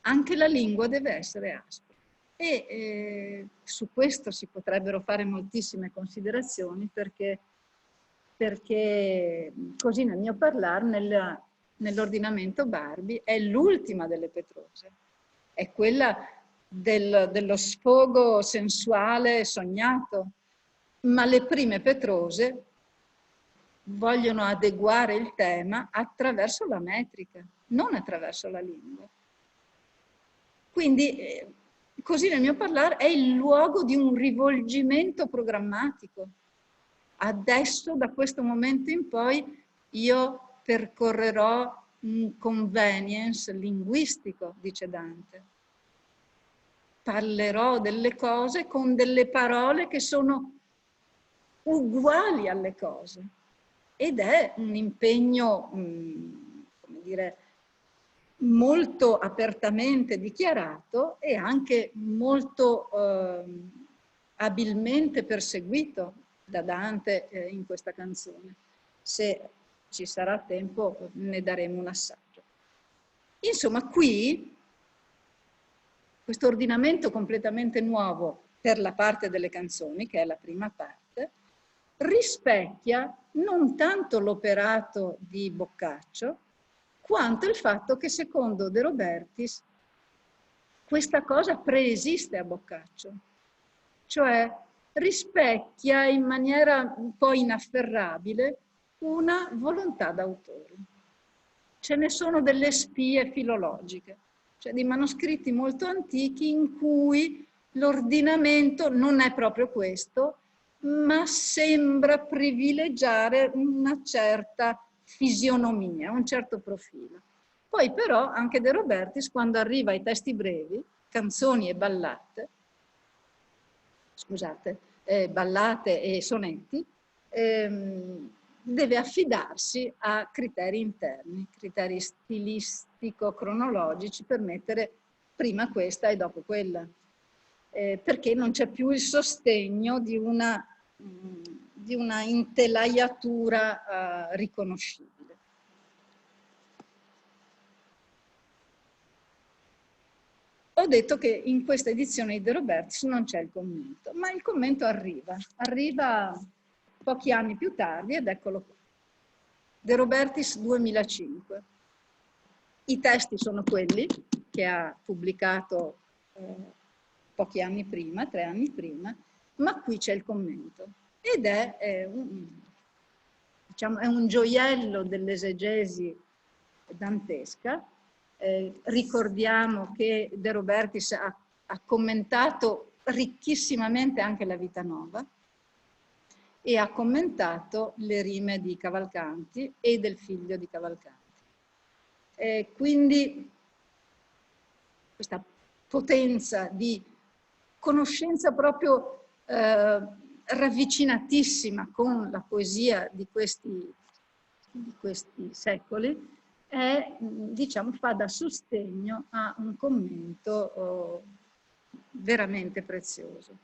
anche la lingua deve essere aspra. E su questo si potrebbero fare moltissime considerazioni perché così nel mio parlare, nell'ordinamento Barbi, è l'ultima delle Petrose. È quella dello sfogo sensuale sognato. Ma le prime Petrose vogliono adeguare il tema attraverso la metrica, non attraverso la lingua. Quindi, così nel mio parlare, è il luogo di un rivolgimento programmatico. Adesso, da questo momento in poi, io percorrerò un convenience linguistico, dice Dante. Parlerò delle cose con delle parole che sono uguali alle cose. Ed è un impegno, come dire, molto apertamente dichiarato e anche molto abilmente perseguito da Dante in questa canzone. Se ci sarà tempo ne daremo un assaggio. Insomma, qui questo ordinamento completamente nuovo per la parte delle canzoni, che è la prima parte, rispecchia non tanto l'operato di Boccaccio, quanto il fatto che secondo De Robertis questa cosa preesiste a Boccaccio, cioè rispecchia in maniera un po' inafferrabile una volontà d'autore. Ce ne sono delle spie filologiche, cioè di manoscritti molto antichi in cui l'ordinamento non è proprio questo, ma sembra privilegiare una certa fisionomia, un certo profilo. Poi però anche De Robertis, quando arriva ai testi brevi, canzoni e ballate, scusate, ballate e sonetti, deve affidarsi a criteri interni, criteri stilistico-cronologici per mettere prima questa e dopo quella, perché non c'è più il sostegno di una intelaiatura riconoscibile. Ho detto che in questa edizione di De Robertis non c'è il commento, ma il commento arriva pochi anni più tardi ed eccolo qua. De Robertis 2005. I testi sono quelli che ha pubblicato pochi anni prima, 3 anni prima, ma qui c'è il commento ed è un gioiello dell'esegesi dantesca. Ricordiamo che De Robertis ha commentato ricchissimamente anche la Vita Nova e ha commentato le rime di Cavalcanti e del figlio di Cavalcanti. Quindi questa potenza di conoscenza proprio ravvicinatissima con la poesia di questi secoli diciamo, fa da sostegno a un commento veramente prezioso.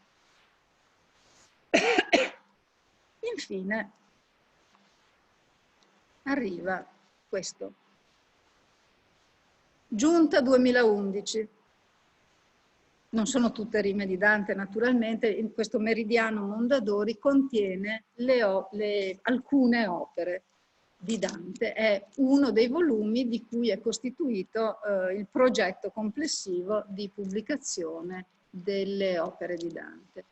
Infine arriva questo. Giunta 2011. Non sono tutte rime di Dante, naturalmente. In questo Meridiano Mondadori contiene alcune opere di Dante. È uno dei volumi di cui è costituito il progetto complessivo di pubblicazione delle opere di Dante.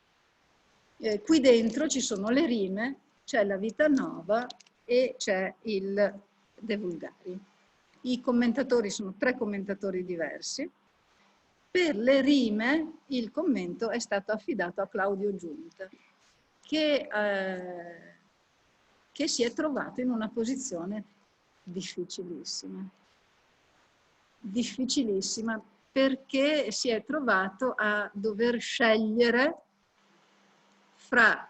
Qui dentro ci sono le rime, c'è la Vita Nova e c'è il De Vulgari. I commentatori sono 3 commentatori diversi. Per le rime il commento è stato affidato a Claudio Giunta, che si è trovato in una posizione difficilissima. Difficilissima perché si è trovato a dover scegliere fra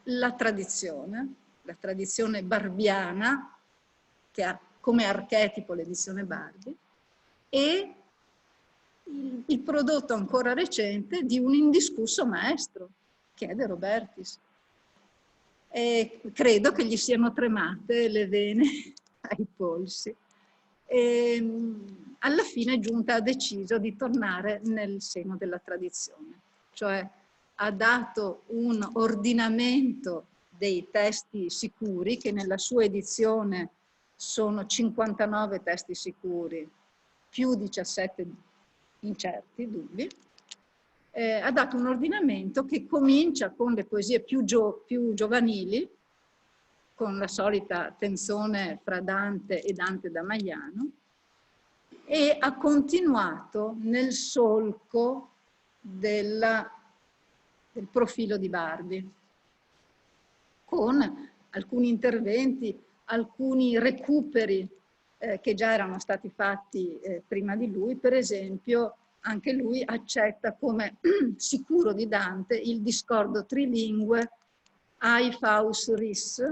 la tradizione barbiana, che ha come archetipo l'edizione Barbi, e il prodotto ancora recente di un indiscusso maestro, che è De Robertis. E credo che gli siano tremate le vene ai polsi. E alla fine Giunta ha deciso di tornare nel seno della tradizione, cioè ha dato un ordinamento dei testi sicuri, che nella sua edizione sono 59 testi sicuri, più 17 incerti, dubbi. Ha dato un ordinamento che comincia con le poesie più giovanili, con la solita tenzone fra Dante e Dante da Maiano, e ha continuato nel solco del profilo di Barbi, con alcuni interventi, alcuni recuperi che già erano stati fatti prima di lui. Per esempio, anche lui accetta come sicuro di Dante il discordo trilingue Ai Faus Ris,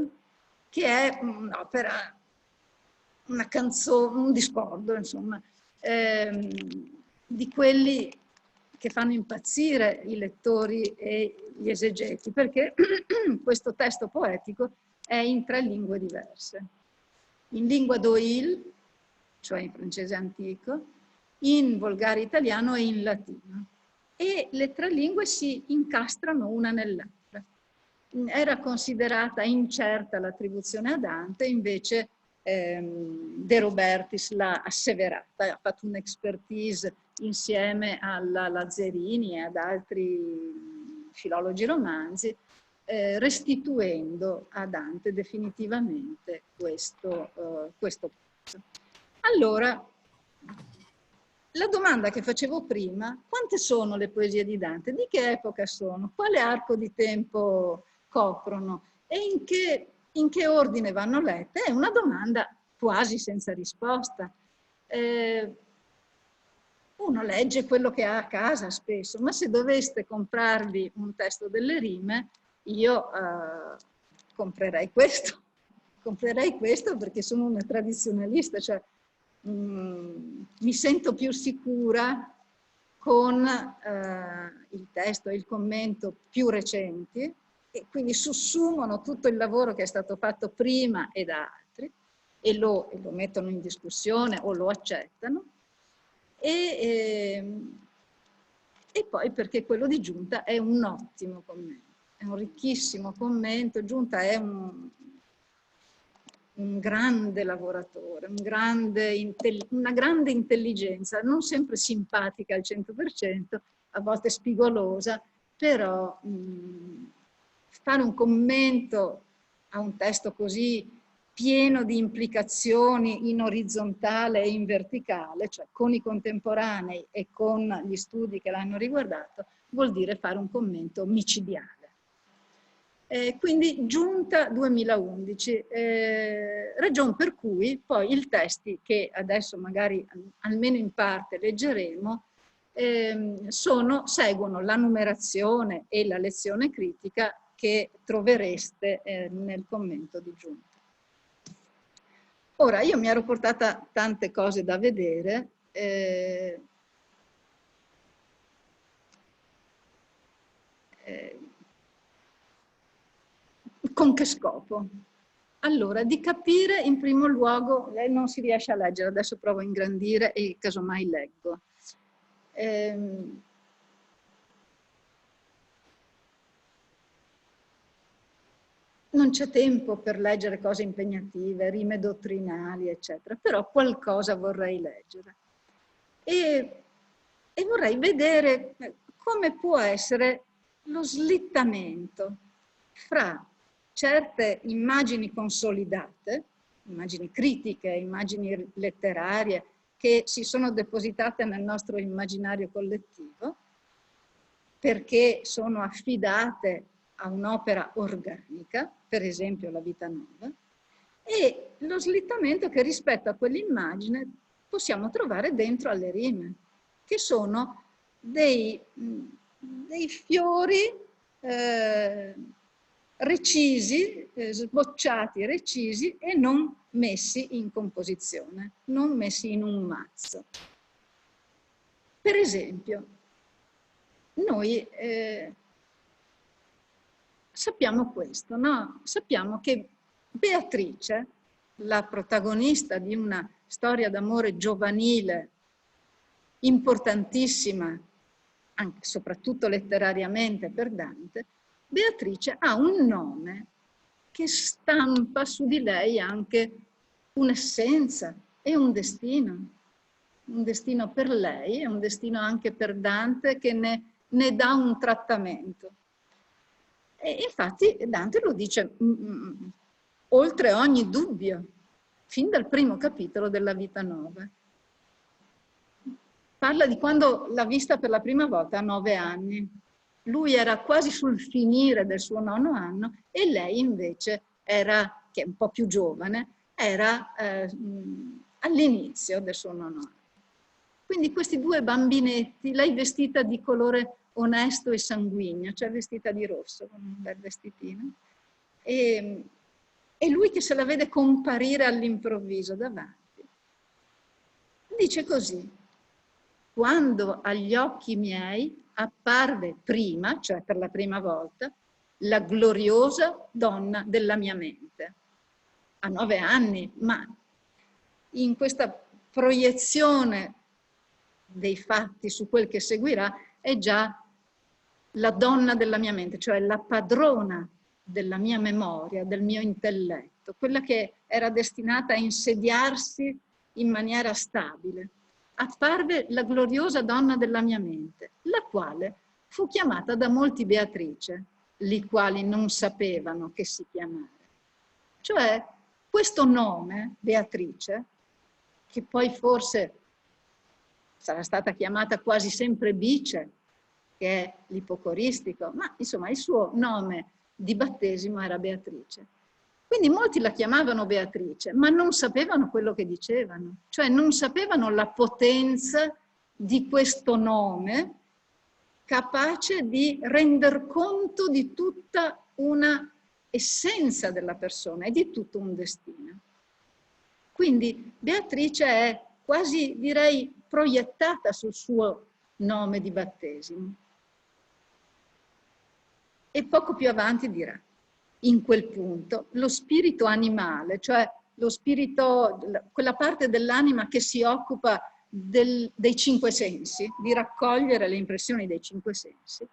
che è un'opera, una canzone, un discordo, insomma, di quelli che fanno impazzire i lettori e gli esegeti, perché questo testo poetico è in 3 lingue diverse. In lingua d'Oil, cioè in francese antico, in volgare italiano e in latino. E le 3 lingue si incastrano una nell'altra. Era considerata incerta l'attribuzione a Dante, invece De Robertis l'ha asseverata, ha fatto un'expertise insieme alla Lazzarini e ad altri filologi romanzi, restituendo a Dante definitivamente questo posto. Allora, la domanda che facevo prima, quante sono le poesie di Dante? Di che epoca sono? Quale arco di tempo coprono? E in che ordine vanno lette? È una domanda quasi senza risposta. Uno legge quello che ha a casa spesso, ma se doveste comprarvi un testo delle rime, io comprerei questo. Comprerei questo perché sono una tradizionalista, cioè mi sento più sicura con il testo e il commento più recenti, e quindi sussumono tutto il lavoro che è stato fatto prima e da altri e lo mettono in discussione o lo accettano, e poi perché quello di Giunta è un ottimo commento, è un ricchissimo commento. Giunta è un grande lavoratore, una grande intelligenza, non sempre simpatica al 100%, a volte spigolosa, però fare un commento a un testo così pieno di implicazioni in orizzontale e in verticale, cioè con i contemporanei e con gli studi che l'hanno riguardato, vuol dire fare un commento micidiale. Quindi Giunta 2011, ragion per cui poi i testi che adesso magari almeno in parte leggeremo seguono la numerazione e la lezione critica che trovereste nel commento di Giunta. Ora, io mi ero portata tante cose da vedere, Con che scopo? Allora, di capire in primo luogo, lei non si riesce a leggere, adesso provo a ingrandire e casomai leggo. Non c'è tempo per leggere cose impegnative, rime dottrinali, eccetera, però qualcosa vorrei leggere. E vorrei vedere come può essere lo slittamento fra certe immagini consolidate, immagini critiche, immagini letterarie, che si sono depositate nel nostro immaginario collettivo, perché sono affidate a un'opera organica, per esempio La vita nuova, e lo slittamento che rispetto a quell'immagine possiamo trovare dentro alle rime, che sono dei fiori recisi, sbocciati, recisi e non messi in composizione, non messi in un mazzo. Per esempio, noi sappiamo questo, no? Sappiamo che Beatrice, la protagonista di una storia d'amore giovanile importantissima, anche soprattutto letterariamente per Dante, Beatrice ha un nome che stampa su di lei anche un'essenza e un destino per lei e un destino anche per Dante che ne dà un trattamento. E infatti Dante lo dice oltre ogni dubbio, fin dal primo capitolo della Vita Nuova. Parla di quando l'ha vista per la prima volta a 9 anni. Lui era quasi sul finire del suo 9º anno e lei invece era, che è un po' più giovane, era all'inizio del suo 9º anno. Quindi questi 2 bambinetti, lei vestita di colore onesto e sanguigno, cioè vestita di rosso con un bel vestitino, e lui che se la vede comparire all'improvviso davanti. Dice così: quando agli occhi miei apparve prima, cioè per la prima volta, la gloriosa donna della mia mente. A 9 anni, ma in questa proiezione dei fatti su quel che seguirà è già la donna della mia mente, cioè la padrona della mia memoria, del mio intelletto, quella che era destinata a insediarsi in maniera stabile. Apparve la gloriosa donna della mia mente, la quale fu chiamata da molti Beatrice, li quali non sapevano che si chiamare. Cioè, questo nome, Beatrice, che poi forse sarà stata chiamata quasi sempre Bice, che è l'ipocoristico, ma insomma il suo nome di battesimo era Beatrice. Quindi molti la chiamavano Beatrice, ma non sapevano quello che dicevano, cioè non sapevano la potenza di questo nome capace di render conto di tutta una essenza della persona e di tutto un destino. Quindi Beatrice è quasi, direi, proiettata sul suo nome di battesimo. E poco più avanti dirà: in quel punto lo spirito animale, cioè lo spirito, quella parte dell'anima che si occupa dei 5 sensi, di raccogliere le impressioni dei 5 sensi,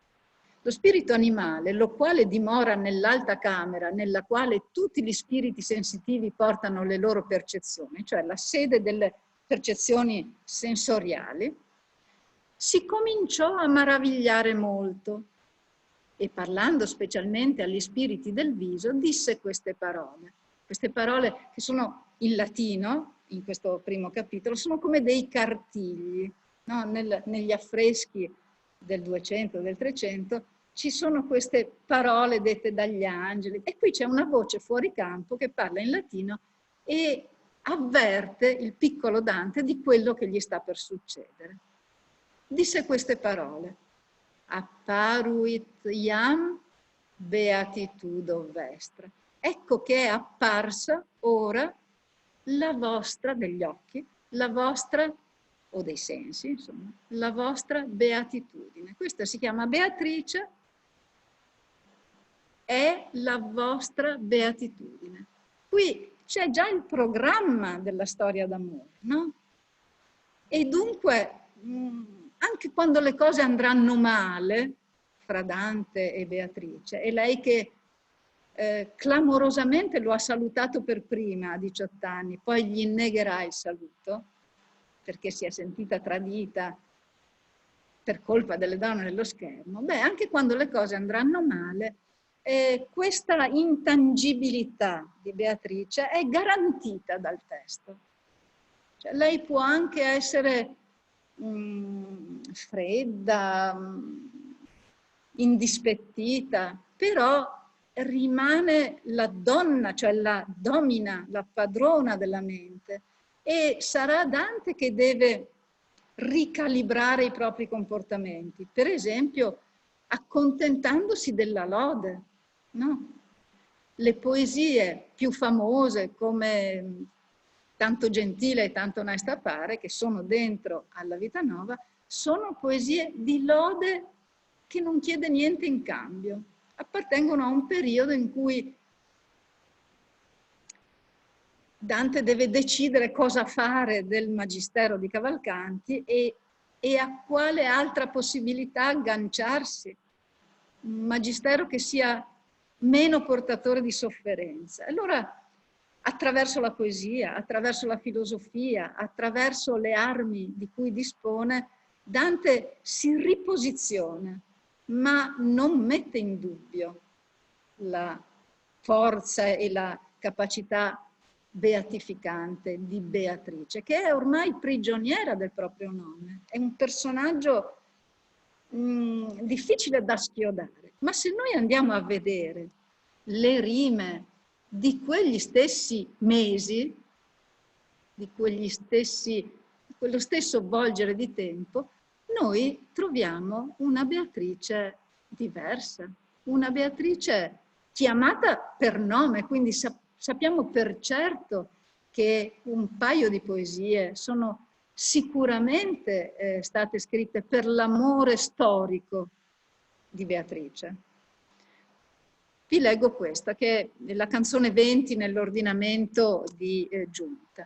lo spirito animale, lo quale dimora nell'alta camera, nella quale tutti gli spiriti sensitivi portano le loro percezioni, cioè la sede delle percezioni sensoriali, si cominciò a meravigliare molto. E parlando specialmente agli spiriti del viso, disse queste parole che sono in latino, in questo primo capitolo, sono come dei cartigli, no? Negli affreschi del 200, del 300, ci sono queste parole dette dagli angeli, e qui c'è una voce fuori campo che parla in latino e avverte il piccolo Dante di quello che gli sta per succedere. Disse queste parole: apparuit iam beatitudo vestra. Ecco che è apparsa ora la vostra, degli occhi, la vostra, o dei sensi, insomma, la vostra beatitudine. Questa si chiama Beatrice è la vostra beatitudine. Qui c'è già il programma della storia d'amore, no? E dunque, anche quando le cose andranno male, fra Dante e Beatrice, è lei che clamorosamente lo ha salutato per prima a 18 anni, poi gli negherà il saluto, perché si è sentita tradita per colpa delle donne nello schermo. Beh, anche quando le cose andranno male, questa intangibilità di Beatrice è garantita dal testo. Cioè, lei può anche essere fredda, indispettita, però rimane la donna, cioè la domina, la padrona della mente, e sarà Dante che deve ricalibrare i propri comportamenti, per esempio accontentandosi della lode, no? Le poesie più famose come Tanto gentile e tanto onesta pare, che sono dentro alla Vita Nuova, sono poesie di lode che non chiede niente in cambio. Appartengono a un periodo in cui Dante deve decidere cosa fare del magistero di Cavalcanti e a quale altra possibilità agganciarsi. Un magistero che sia meno portatore di sofferenza. Allora, attraverso la poesia, attraverso la filosofia, attraverso le armi di cui dispone, Dante si riposiziona, ma non mette in dubbio la forza e la capacità beatificante di Beatrice, che è ormai prigioniera del proprio nome. È un personaggio difficile da schiodare, ma se noi andiamo a vedere le rime di quegli stessi mesi, di quello stesso volgere di tempo, noi troviamo una Beatrice diversa, una Beatrice chiamata per nome, quindi sappiamo per certo che un paio di poesie sono sicuramente state scritte per l'amore storico di Beatrice. Vi leggo questa, che è la canzone 20 nell'ordinamento di Giunta.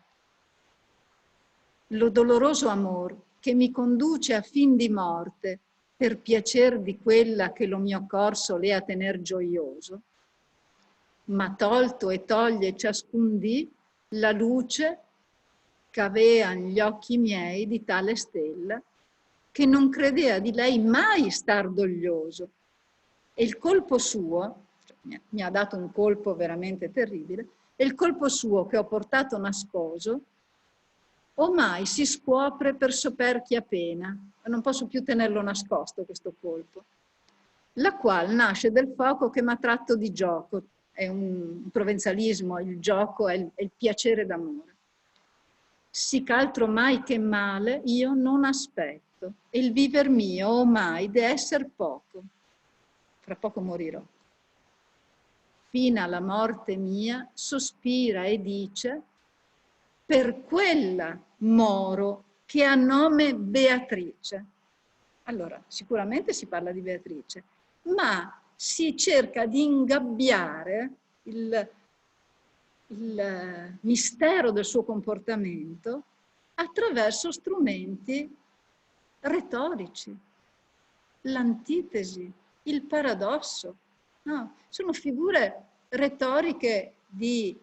Lo doloroso amor che mi conduce a fin di morte per piacer di quella che lo mio corso le a tener gioioso, ma tolto e toglie ciascun dì la luce ch'avean gli occhi miei di tale stella, che non credea di lei mai star doglioso. E il colpo suo, mi ha dato un colpo veramente terribile, e il colpo suo che ho portato nascoso, ormai si scuopre per soperchia pena, non posso più tenerlo nascosto questo colpo, la qual nasce del fuoco che m'ha tratto di gioco, è un provenzalismo, il gioco è il piacere d'amore. Sì ch'altro mai che male io non aspetto, e il viver mio ormai deve esser poco. Fra poco morirò. Fino alla morte mia sospira e dice: per quella moro che ha nome Beatrice. Allora, sicuramente si parla di Beatrice, ma si cerca di ingabbiare il mistero del suo comportamento attraverso strumenti retorici, l'antitesi, il paradosso. No, sono figure retoriche di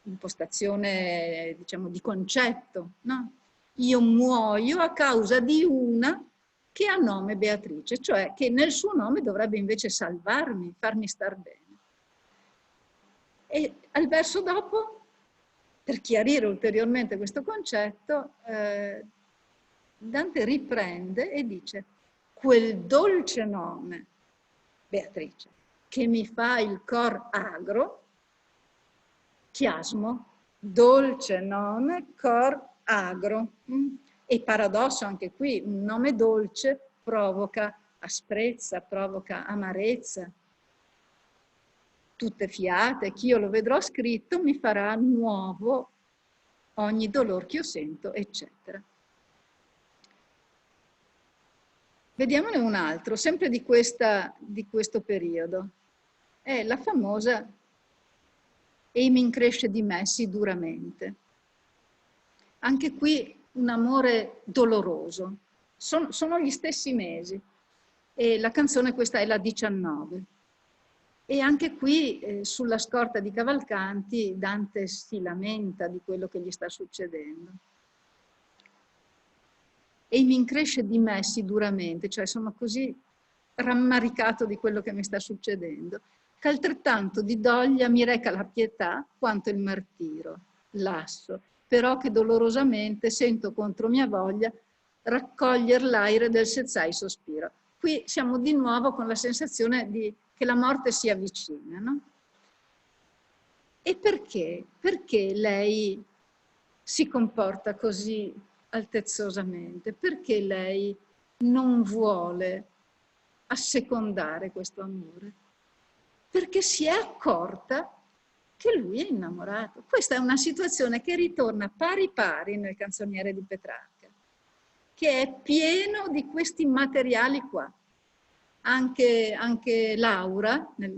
impostazione, diciamo, di concetto. No? Io muoio a causa di una che ha nome Beatrice, cioè che nel suo nome dovrebbe invece salvarmi, farmi star bene. E al verso dopo, per chiarire ulteriormente questo concetto, Dante riprende e dice: quel dolce nome, Beatrice, che mi fa il cor agro, chiasmo, dolce nome, cor agro. E paradosso anche qui, un nome dolce provoca asprezza, provoca amarezza. Tutte fiate, che io lo vedrò scritto, mi farà nuovo ogni dolor che io sento, eccetera. Vediamone un altro, sempre di questo periodo. È la famosa "E mi incresce di me sì duramente". Anche qui un amore doloroso. Sono gli stessi mesi. E la canzone questa è la 19. E anche qui, sulla scorta di Cavalcanti, Dante si lamenta di quello che gli sta succedendo. E mi incresce di me sì duramente, cioè sono così rammaricato di quello che mi sta succedendo, che altrettanto di doglia mi reca la pietà quanto il martiro, lasso, però che dolorosamente sento contro mia voglia raccoglier l'aire del sezzai sospiro. Qui siamo di nuovo con la sensazione che la morte si avvicina, no? E perché? Perché lei si comporta così altezzosamente? Perché lei non vuole assecondare questo amore? Perché si è accorta che lui è innamorato. Questa è una situazione che ritorna pari pari nel Canzoniere di Petrarca, che è pieno di questi materiali qua. Anche Laura, nella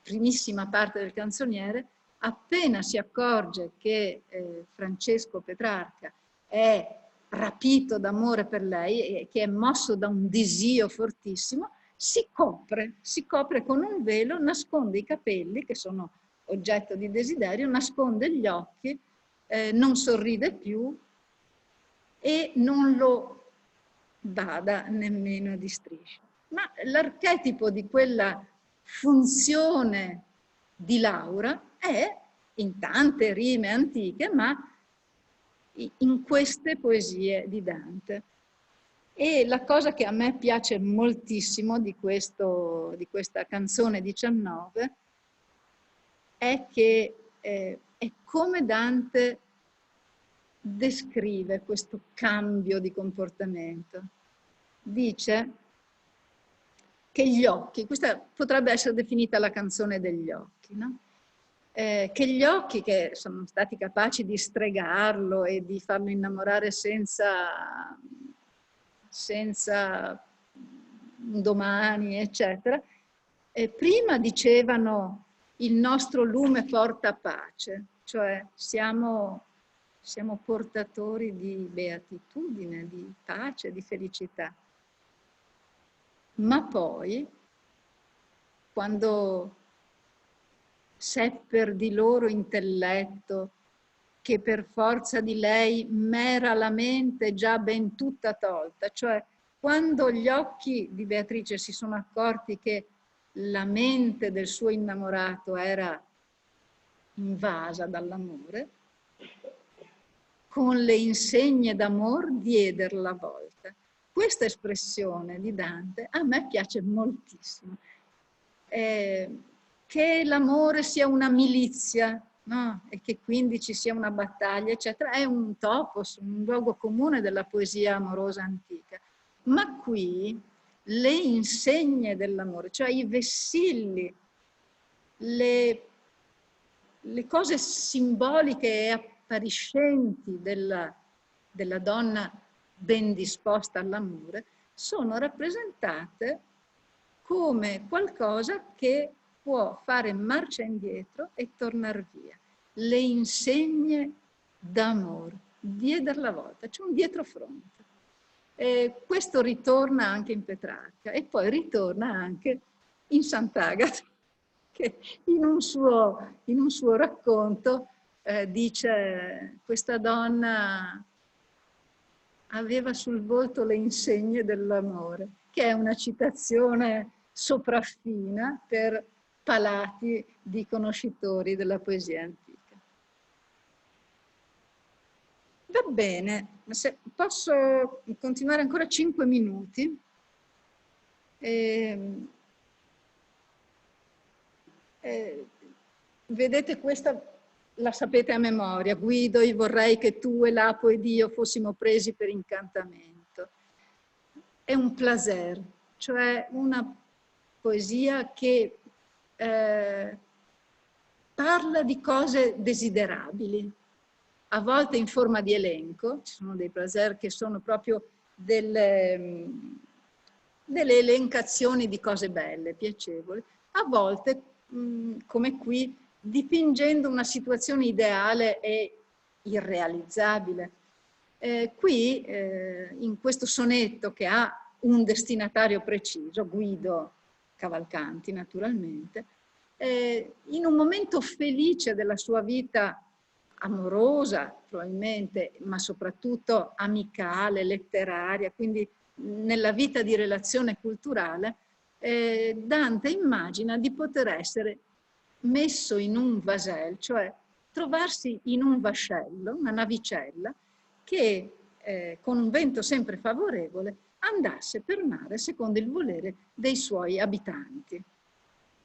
primissima parte del Canzoniere, appena si accorge che Francesco Petrarca è rapito d'amore per lei e che è mosso da un desio fortissimo, si copre con un velo, nasconde i capelli, che sono oggetto di desiderio, nasconde gli occhi, non sorride più e non lo bada nemmeno di striscia. Ma l'archetipo di quella funzione di Laura è in tante rime antiche, ma in queste poesie di Dante. E la cosa che a me piace moltissimo di questa canzone 19 è che è come Dante descrive questo cambio di comportamento. Dice che gli occhi, questa potrebbe essere definita la canzone degli occhi, no? Che gli occhi che sono stati capaci di stregarlo e di farlo innamorare senza un domani, eccetera, prima dicevano il nostro lume porta pace, cioè siamo portatori di beatitudine, di pace, di felicità. Ma poi, quando sepper di loro intelletto, che per forza di lei m'era la mente già ben tutta tolta, cioè quando gli occhi di Beatrice si sono accorti che la mente del suo innamorato era invasa dall'amore, con le insegne d'amor dieder la volta. Questa espressione di Dante a me piace moltissimo. Che l'amore sia una milizia, no? E che quindi ci sia una battaglia, eccetera, è un topos, un luogo comune della poesia amorosa antica. Ma qui le insegne dell'amore, cioè i vessilli, le cose simboliche e appariscenti della donna ben disposta all'amore, sono rappresentate come qualcosa che può fare marcia indietro e tornare via. Le insegne d'amore, dieder la volta, c'è un dietrofront. Questo ritorna anche in Petrarca e poi ritorna anche in Sant'Agata, che in un suo racconto dice: questa donna aveva sul volto le insegne dell'amore, che è una citazione sopraffina per palati di conoscitori della poesia antica. Va bene, se posso continuare ancora 5 minuti. Vedete, questa la sapete a memoria: Guido, io vorrei che tu e Lapo ed io fossimo presi per incantamento. È un placer, cioè una poesia che parla di cose desiderabili, a volte in forma di elenco. Ci sono dei placer che sono proprio delle elencazioni di cose belle, piacevoli, a volte, come qui, dipingendo una situazione ideale e irrealizzabile. Qui, in questo sonetto che ha un destinatario preciso, Guido Cavalcanti naturalmente, in un momento felice della sua vita amorosa probabilmente, ma soprattutto amicale, letteraria, quindi nella vita di relazione culturale, Dante immagina di poter essere messo in un vasel, cioè trovarsi in un vascello, una navicella, che con un vento sempre favorevole andasse per mare secondo il volere dei suoi abitanti.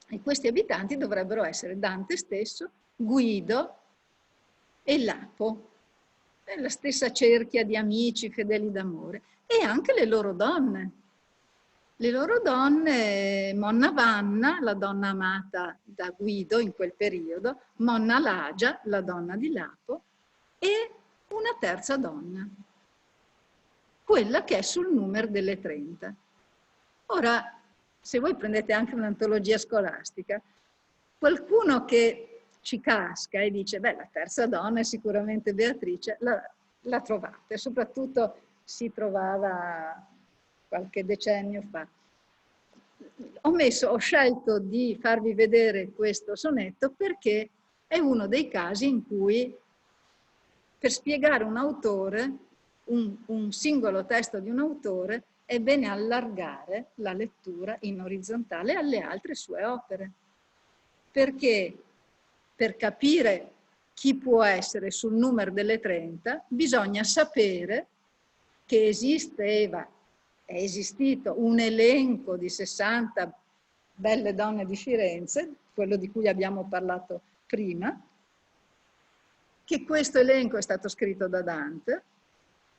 E questi abitanti dovrebbero essere Dante stesso, Guido e Lapo, la stessa cerchia di amici fedeli d'amore, e anche le loro donne. Le loro donne, Monna Vanna, la donna amata da Guido in quel periodo, Monna Lagia, la donna di Lapo, e una terza donna, quella che è sul numero delle 30. Ora, se voi prendete anche un'antologia scolastica, qualcuno che ci casca e dice, beh, la terza donna è sicuramente Beatrice, la trovate, soprattutto si trovava qualche decennio fa. Ho scelto di farvi vedere questo sonetto perché è uno dei casi in cui, per spiegare un autore, un singolo testo di un autore, è bene allargare la lettura in orizzontale alle altre sue opere. Perché per capire chi può essere sul numero delle 30 bisogna sapere che è esistito un elenco di 60 belle donne di Firenze, quello di cui abbiamo parlato prima, che questo elenco è stato scritto da Dante,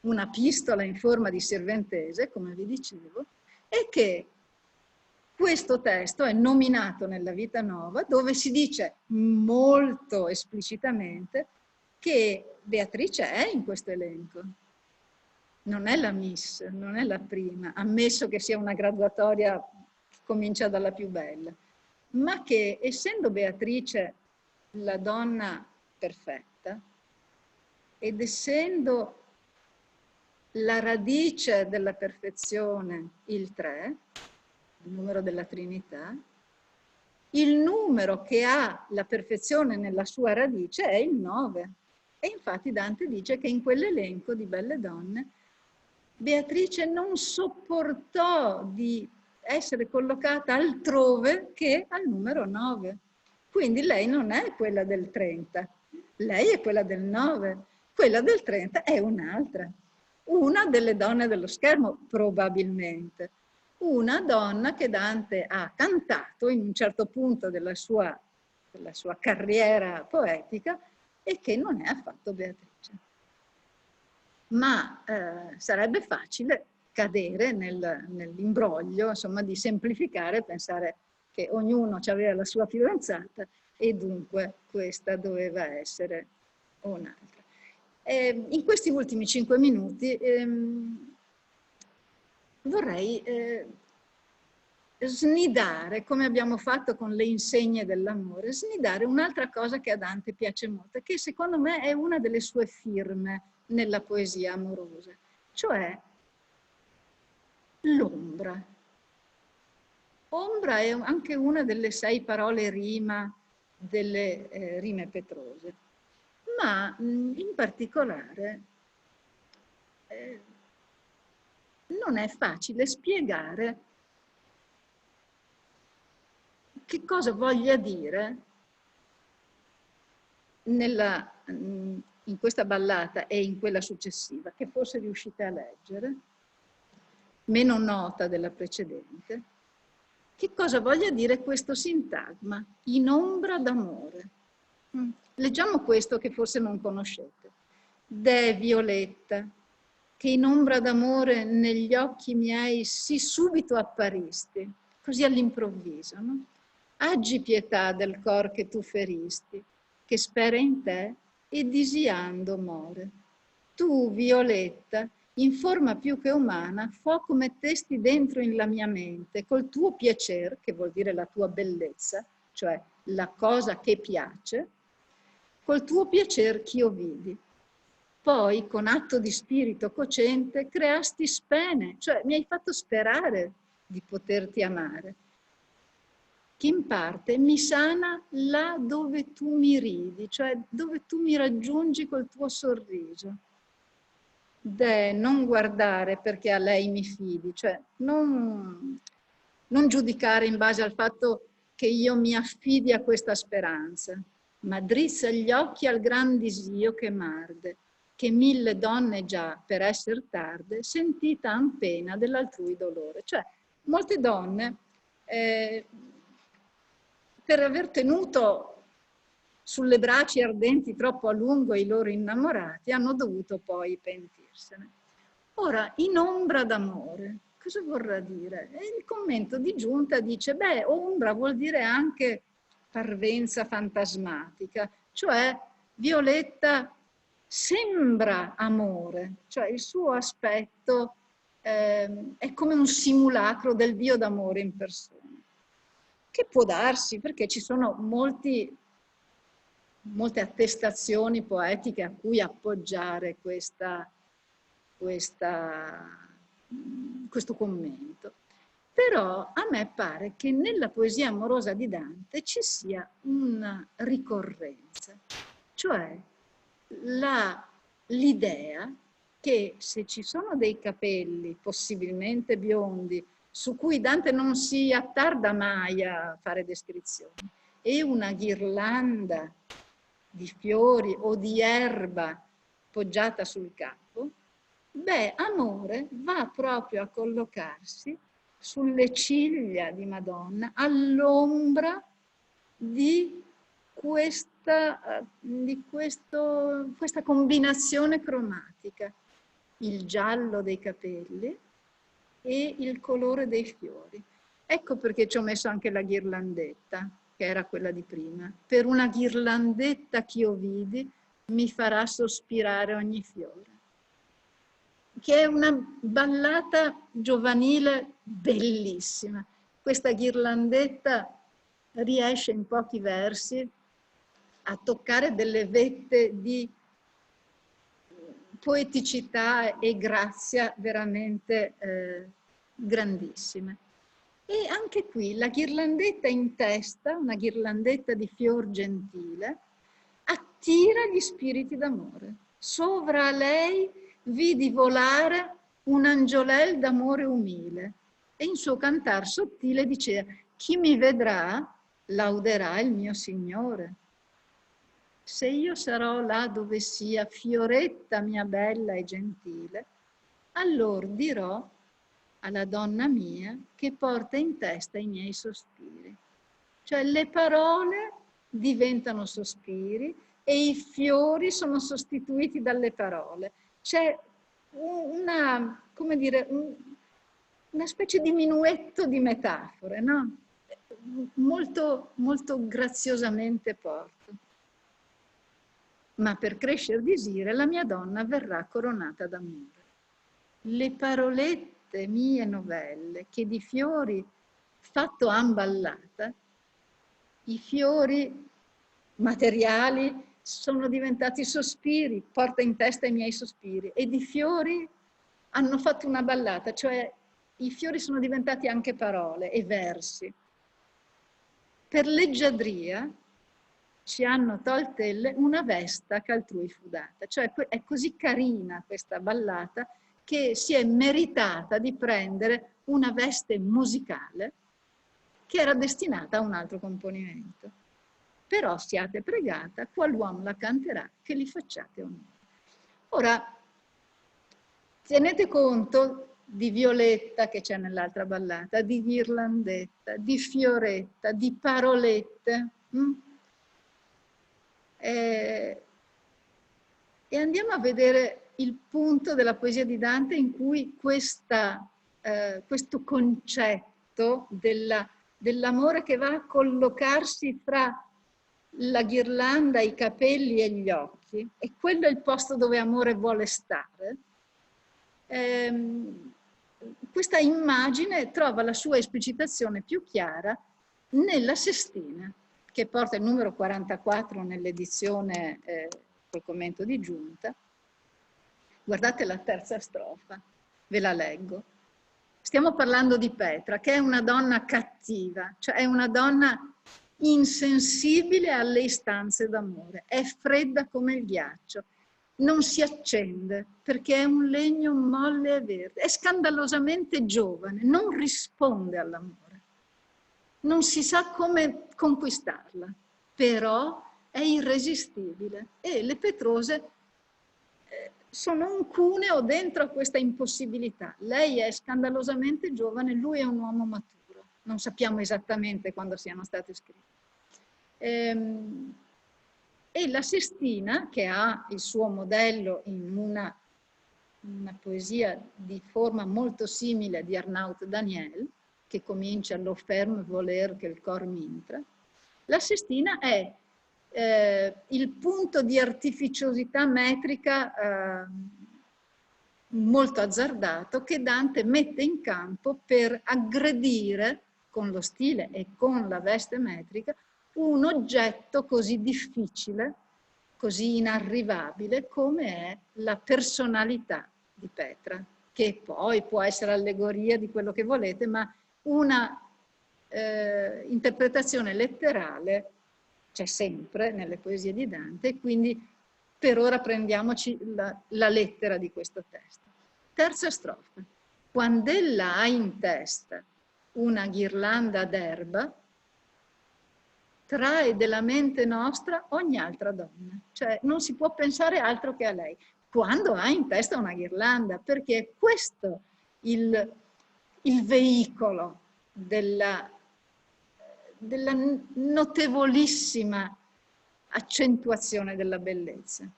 una epistola in forma di sirventese, come vi dicevo, e che questo testo è nominato nella Vita Nova, dove si dice molto esplicitamente che Beatrice è in questo elenco. Non è la Miss, non è la prima, ammesso che sia una graduatoria che comincia dalla più bella, ma che essendo Beatrice la donna perfetta ed essendo la radice della perfezione il 3, il numero della Trinità, il numero che ha la perfezione nella sua radice è il 9. E infatti Dante dice che in quell'elenco di belle donne Beatrice non sopportò di essere collocata altrove che al numero 9. Quindi lei non è quella del 30, lei è quella del 9. Quella del 30 è un'altra, una delle donne dello schermo probabilmente. Una donna che Dante ha cantato in un certo punto della sua carriera poetica e che non è affatto Beatrice. Ma sarebbe facile cadere nell'imbroglio, insomma, di semplificare e pensare che ognuno aveva la sua fidanzata e dunque questa doveva essere un'altra. In questi ultimi 5 minuti vorrei snidare, come abbiamo fatto con le insegne dell'amore, snidare un'altra cosa che a Dante piace molto, che secondo me è una delle sue firme nella poesia amorosa, cioè l'ombra. Ombra è anche una delle 6 parole rima delle rime petrose, ma in particolare non è facile spiegare che cosa voglia dire in questa ballata e in quella successiva, che forse riuscite a leggere, meno nota della precedente, che cosa voglia dire questo sintagma, in ombra d'amore. Leggiamo questo che forse non conoscete. Deh, Violetta, che in ombra d'amore negli occhi miei sì subito apparisti, così all'improvviso, no? Aggi pietà del cor che tu feristi, che spera in te e disiando more. Tu, Violetta, in forma più che umana, fuoco mettesti dentro in la mia mente, col tuo piacer, che vuol dire la tua bellezza, cioè la cosa che piace, col tuo piacer ch'io vidi. Poi, con atto di spirito cocente, creasti spene, cioè mi hai fatto sperare di poterti amare. Che in parte mi sana là dove tu mi ridi, cioè dove tu mi raggiungi col tuo sorriso. Non guardare perché a lei mi fidi, cioè non giudicare in base al fatto che io mi affidi a questa speranza, ma drizza gli occhi al gran disio che marde, che 1000 donne già, per esser tarde, sentita han pena dell'altrui dolore. Cioè, molte donne, per aver tenuto sulle braci ardenti troppo a lungo i loro innamorati, hanno dovuto poi pentirsene. Ora, in ombra d'amore, cosa vorrà dire? E il commento di giunta dice, beh, ombra vuol dire anche parvenza fantasmatica, cioè Violetta sembra amore, cioè il suo aspetto è come un simulacro del Dio d'amore in persona, che può darsi perché ci sono molte attestazioni poetiche a cui appoggiare questo commento. Però a me pare che nella poesia amorosa di Dante ci sia una ricorrenza, cioè l'idea che se ci sono dei capelli, possibilmente biondi, su cui Dante non si attarda mai a fare descrizioni, e una ghirlanda di fiori o di erba poggiata sul capo, beh, amore va proprio a collocarsi sulle ciglia di Madonna all'ombra di questa combinazione cromatica, il giallo dei capelli e il colore dei fiori. Ecco perché ci ho messo anche la ghirlandetta, che era quella di prima. Per una ghirlandetta ch'io vidi mi farà sospirare ogni fiore. Che è una ballata giovanile bellissima. Questa ghirlandetta riesce in pochi versi a toccare delle vette di poeticità e grazia veramente grandissime. E anche qui la ghirlandetta in testa, una ghirlandetta di fior gentile, attira gli spiriti d'amore. Sovra a lei vidi volare un angiolel d'amore umile e in suo cantar sottile diceva: chi mi vedrà lauderà il mio Signore. Se io sarò là dove sia fioretta mia bella e gentile, allor dirò alla donna mia che porta in testa i miei sospiri. Cioè le parole diventano sospiri e i fiori sono sostituiti dalle parole. C'è una specie di minuetto di metafore, no? Molto, molto graziosamente porto. Ma per crescer disire la mia donna verrà coronata d'amore. Le parolette mie novelle che di fiori fatto han ballata, i fiori materiali sono diventati sospiri, porta in testa i miei sospiri, e di fiori hanno fatto una ballata, cioè i fiori sono diventati anche parole e versi. Per leggiadria ci hanno tolte una vesta che altrui fu data, cioè è così carina questa ballata che si è meritata di prendere una veste musicale che era destinata a un altro componimento. Però siate pregata, qual'uomo la canterà, che li facciate onore. Ora, tenete conto di Violetta che c'è nell'altra ballata, di Ghirlandetta, di Fioretta, di Parolette. E andiamo a vedere il punto della poesia di Dante in cui questo concetto dell'amore che va a collocarsi fra la ghirlanda, i capelli e gli occhi, e quello è il posto dove amore vuole stare, Questa immagine trova la sua esplicitazione più chiara nella sestina, che porta il numero 44 nell'edizione col commento di giunta. Guardate la terza strofa, ve la leggo. Stiamo parlando di Petra, che è una donna cattiva, cioè è una donna insensibile alle istanze d'amore, è fredda come il ghiaccio, non si accende perché è un legno molle e verde, è scandalosamente giovane, non risponde all'amore, non si sa come conquistarla, però è irresistibile e le Petrose sono un cuneo dentro a questa impossibilità. Lei è scandalosamente giovane, lui è un uomo maturo, non sappiamo esattamente quando siano state scritte. E la Sestina, che ha il suo modello in una poesia di forma molto simile di Arnaut Daniel, che comincia «Lo ferme voler che il cor m'intra», la Sestina è il punto di artificiosità metrica molto azzardato che Dante mette in campo per aggredire con lo stile e con la veste metrica un oggetto così difficile, così inarrivabile come è la personalità di Petra, che poi può essere allegoria di quello che volete, ma una interpretazione letterale c'è sempre nelle poesie di Dante, quindi per ora prendiamoci la lettera di questo testo. Terza strofa. Quando ella ha in testa una ghirlanda d'erba, trae della mente nostra ogni altra donna. Cioè non si può pensare altro che a lei. Quando ha in testa una ghirlanda, perché è questo il veicolo della notevolissima accentuazione della bellezza.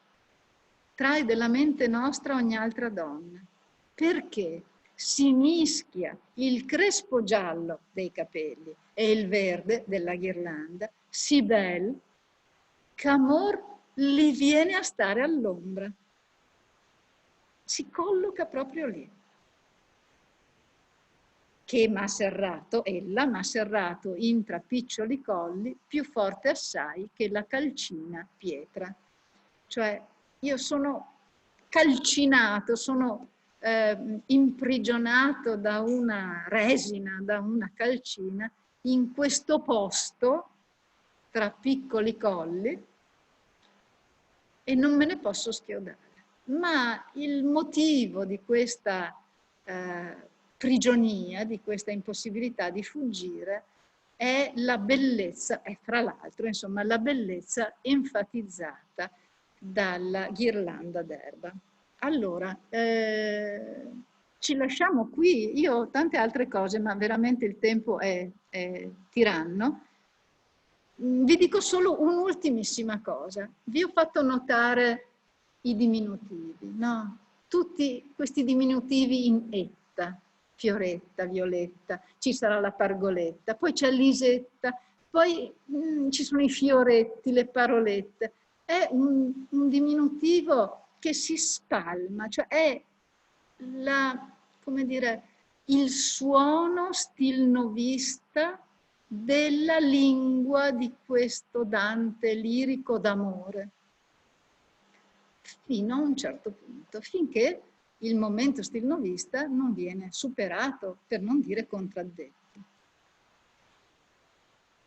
Trae della mente nostra ogni altra donna, perché si mischia il crespo giallo dei capelli e il verde della ghirlanda, sì bel, ch'amor li viene a stare all'ombra. Si colloca proprio lì. Che m'ha serrato, ella m'ha serrato intra piccioli colli, più forte assai che la calcina pietra. Cioè, io sono calcinato, sono imprigionato da una resina, da una calcina, in questo posto, tra piccoli colli, e non me ne posso schiodare. Ma il motivo di questa prigionia, di questa impossibilità di fuggire, è la bellezza, è fra l'altro, insomma, la bellezza enfatizzata dalla ghirlanda d'erba. Allora, ci lasciamo qui. Io ho tante altre cose, ma veramente il tempo è tiranno. Vi dico solo un'ultimissima cosa. Vi ho fatto notare i diminutivi, no? Tutti questi diminutivi in etta. Fioretta, Violetta, ci sarà la Pargoletta, poi c'è Lisetta, poi ci sono i fioretti, le parolette. È un diminutivo che si spalma, cioè è come dire, il suono stilnovista della lingua di questo Dante lirico d'amore, fino a un certo punto, finché il momento stilnovista non viene superato, per non dire contraddetto.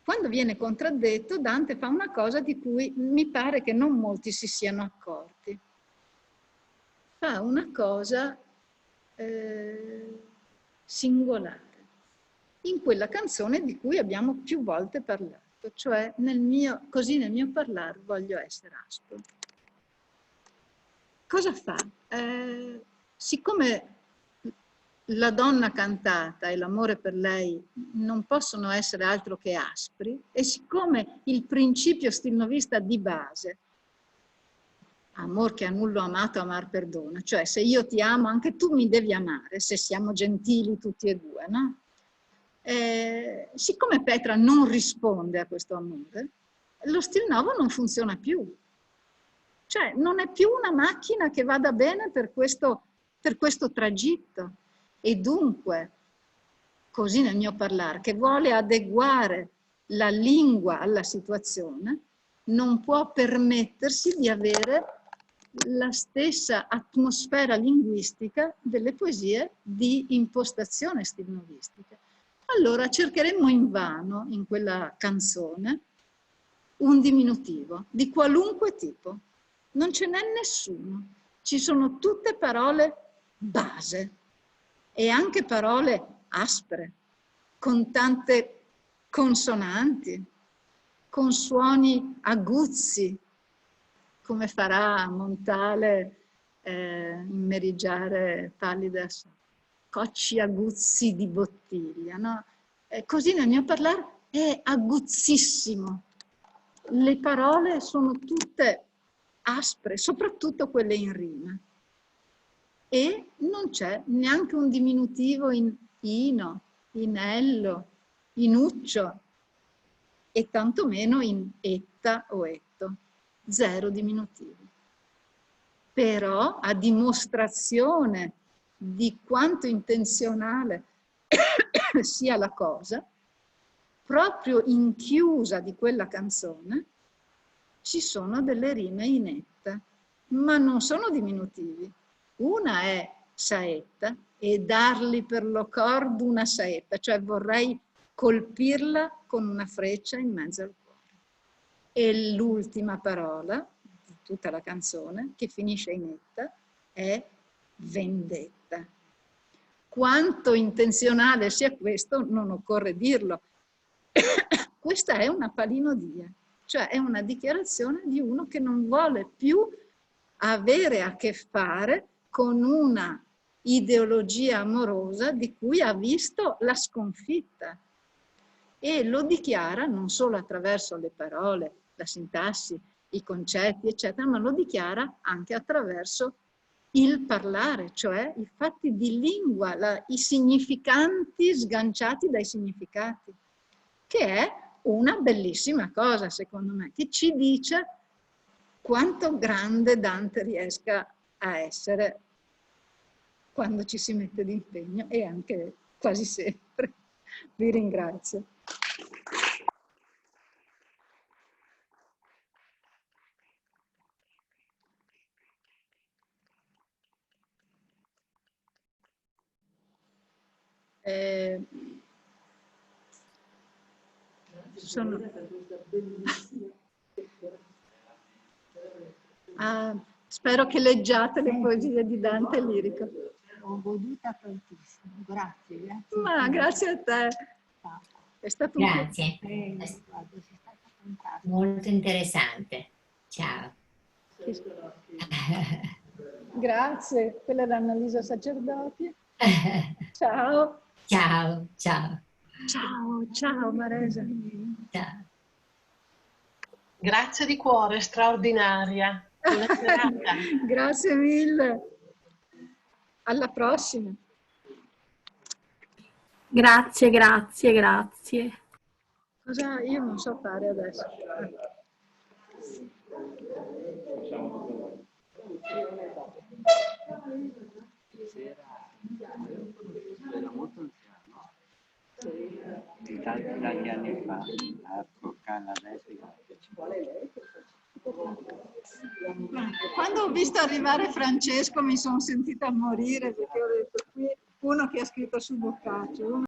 Quando viene contraddetto, Dante fa una cosa di cui mi pare che non molti si siano accorti. Fa una cosa singolare, in quella canzone di cui abbiamo più volte parlato, cioè così nel mio parlare voglio essere aspro. Cosa fa? Siccome la donna cantata e l'amore per lei non possono essere altro che aspri, e siccome il principio stilnovista di base, amor che a nullo amato amar perdona, cioè se io ti amo anche tu mi devi amare, se siamo gentili tutti e due, no? Siccome Petra non risponde a questo amore, lo stil nuovo non funziona più. Cioè non è più una macchina che vada bene per questo per questo tragitto. E dunque, così nel mio parlare, che vuole adeguare la lingua alla situazione, non può permettersi di avere la stessa atmosfera linguistica delle poesie di impostazione stilnovistica. Allora cercheremmo invano in quella canzone un diminutivo di qualunque tipo. Non ce n'è nessuno. Ci sono tutte parole base e anche parole aspre, con tante consonanti, con suoni aguzzi, come farà Montale in Meriggiare pallida, cocci aguzzi di bottiglia, no? Così nel mio parlare è aguzzissimo. Le parole sono tutte aspre, soprattutto quelle in rima. E non c'è neanche un diminutivo in ino, in ello, in uccio, e tantomeno in etta o etto. Zero diminutivi. Però, a dimostrazione di quanto intenzionale sia la cosa, proprio in chiusa di quella canzone ci sono delle rime in etta, ma non sono diminutivi. Una è saetta, e darli per lo cordo una saetta, cioè vorrei colpirla con una freccia in mezzo al cuore. E l'ultima parola di tutta la canzone, che finisce in etta, è vendetta. Quanto intenzionale sia questo non occorre dirlo. Questa è una palinodia, cioè è una dichiarazione di uno che non vuole più avere a che fare con una ideologia amorosa di cui ha visto la sconfitta. E lo dichiara non solo attraverso le parole, la sintassi, i concetti, eccetera, ma lo dichiara anche attraverso il parlare, cioè i fatti di lingua, i significanti sganciati dai significati, che è una bellissima cosa, secondo me, che ci dice quanto grande Dante riesca a essere quando ci si mette d'impegno, e anche quasi sempre. Vi ringrazio. Spero che leggiate le poesie di Dante lirico. Ho goduta tantissimo, grazie, grazie. Ma grazie a te. È stato un Grazie. Molto interessante. Ciao. Grazie, quella era Annalisa Sacerdoti. Ciao. Ciao, ciao. Ciao, ciao Maresa. Ciao. Grazie di cuore, straordinaria. Buona serata. Grazie mille. Alla prossima. Grazie, grazie, grazie. Cosa io non so fare adesso? Era molto anziano, di tanti anni fa, a Porcana Lesbica. Quando ho visto arrivare Francesco mi sono sentita morire, perché ho detto qui uno che ha scritto su Boccaccio,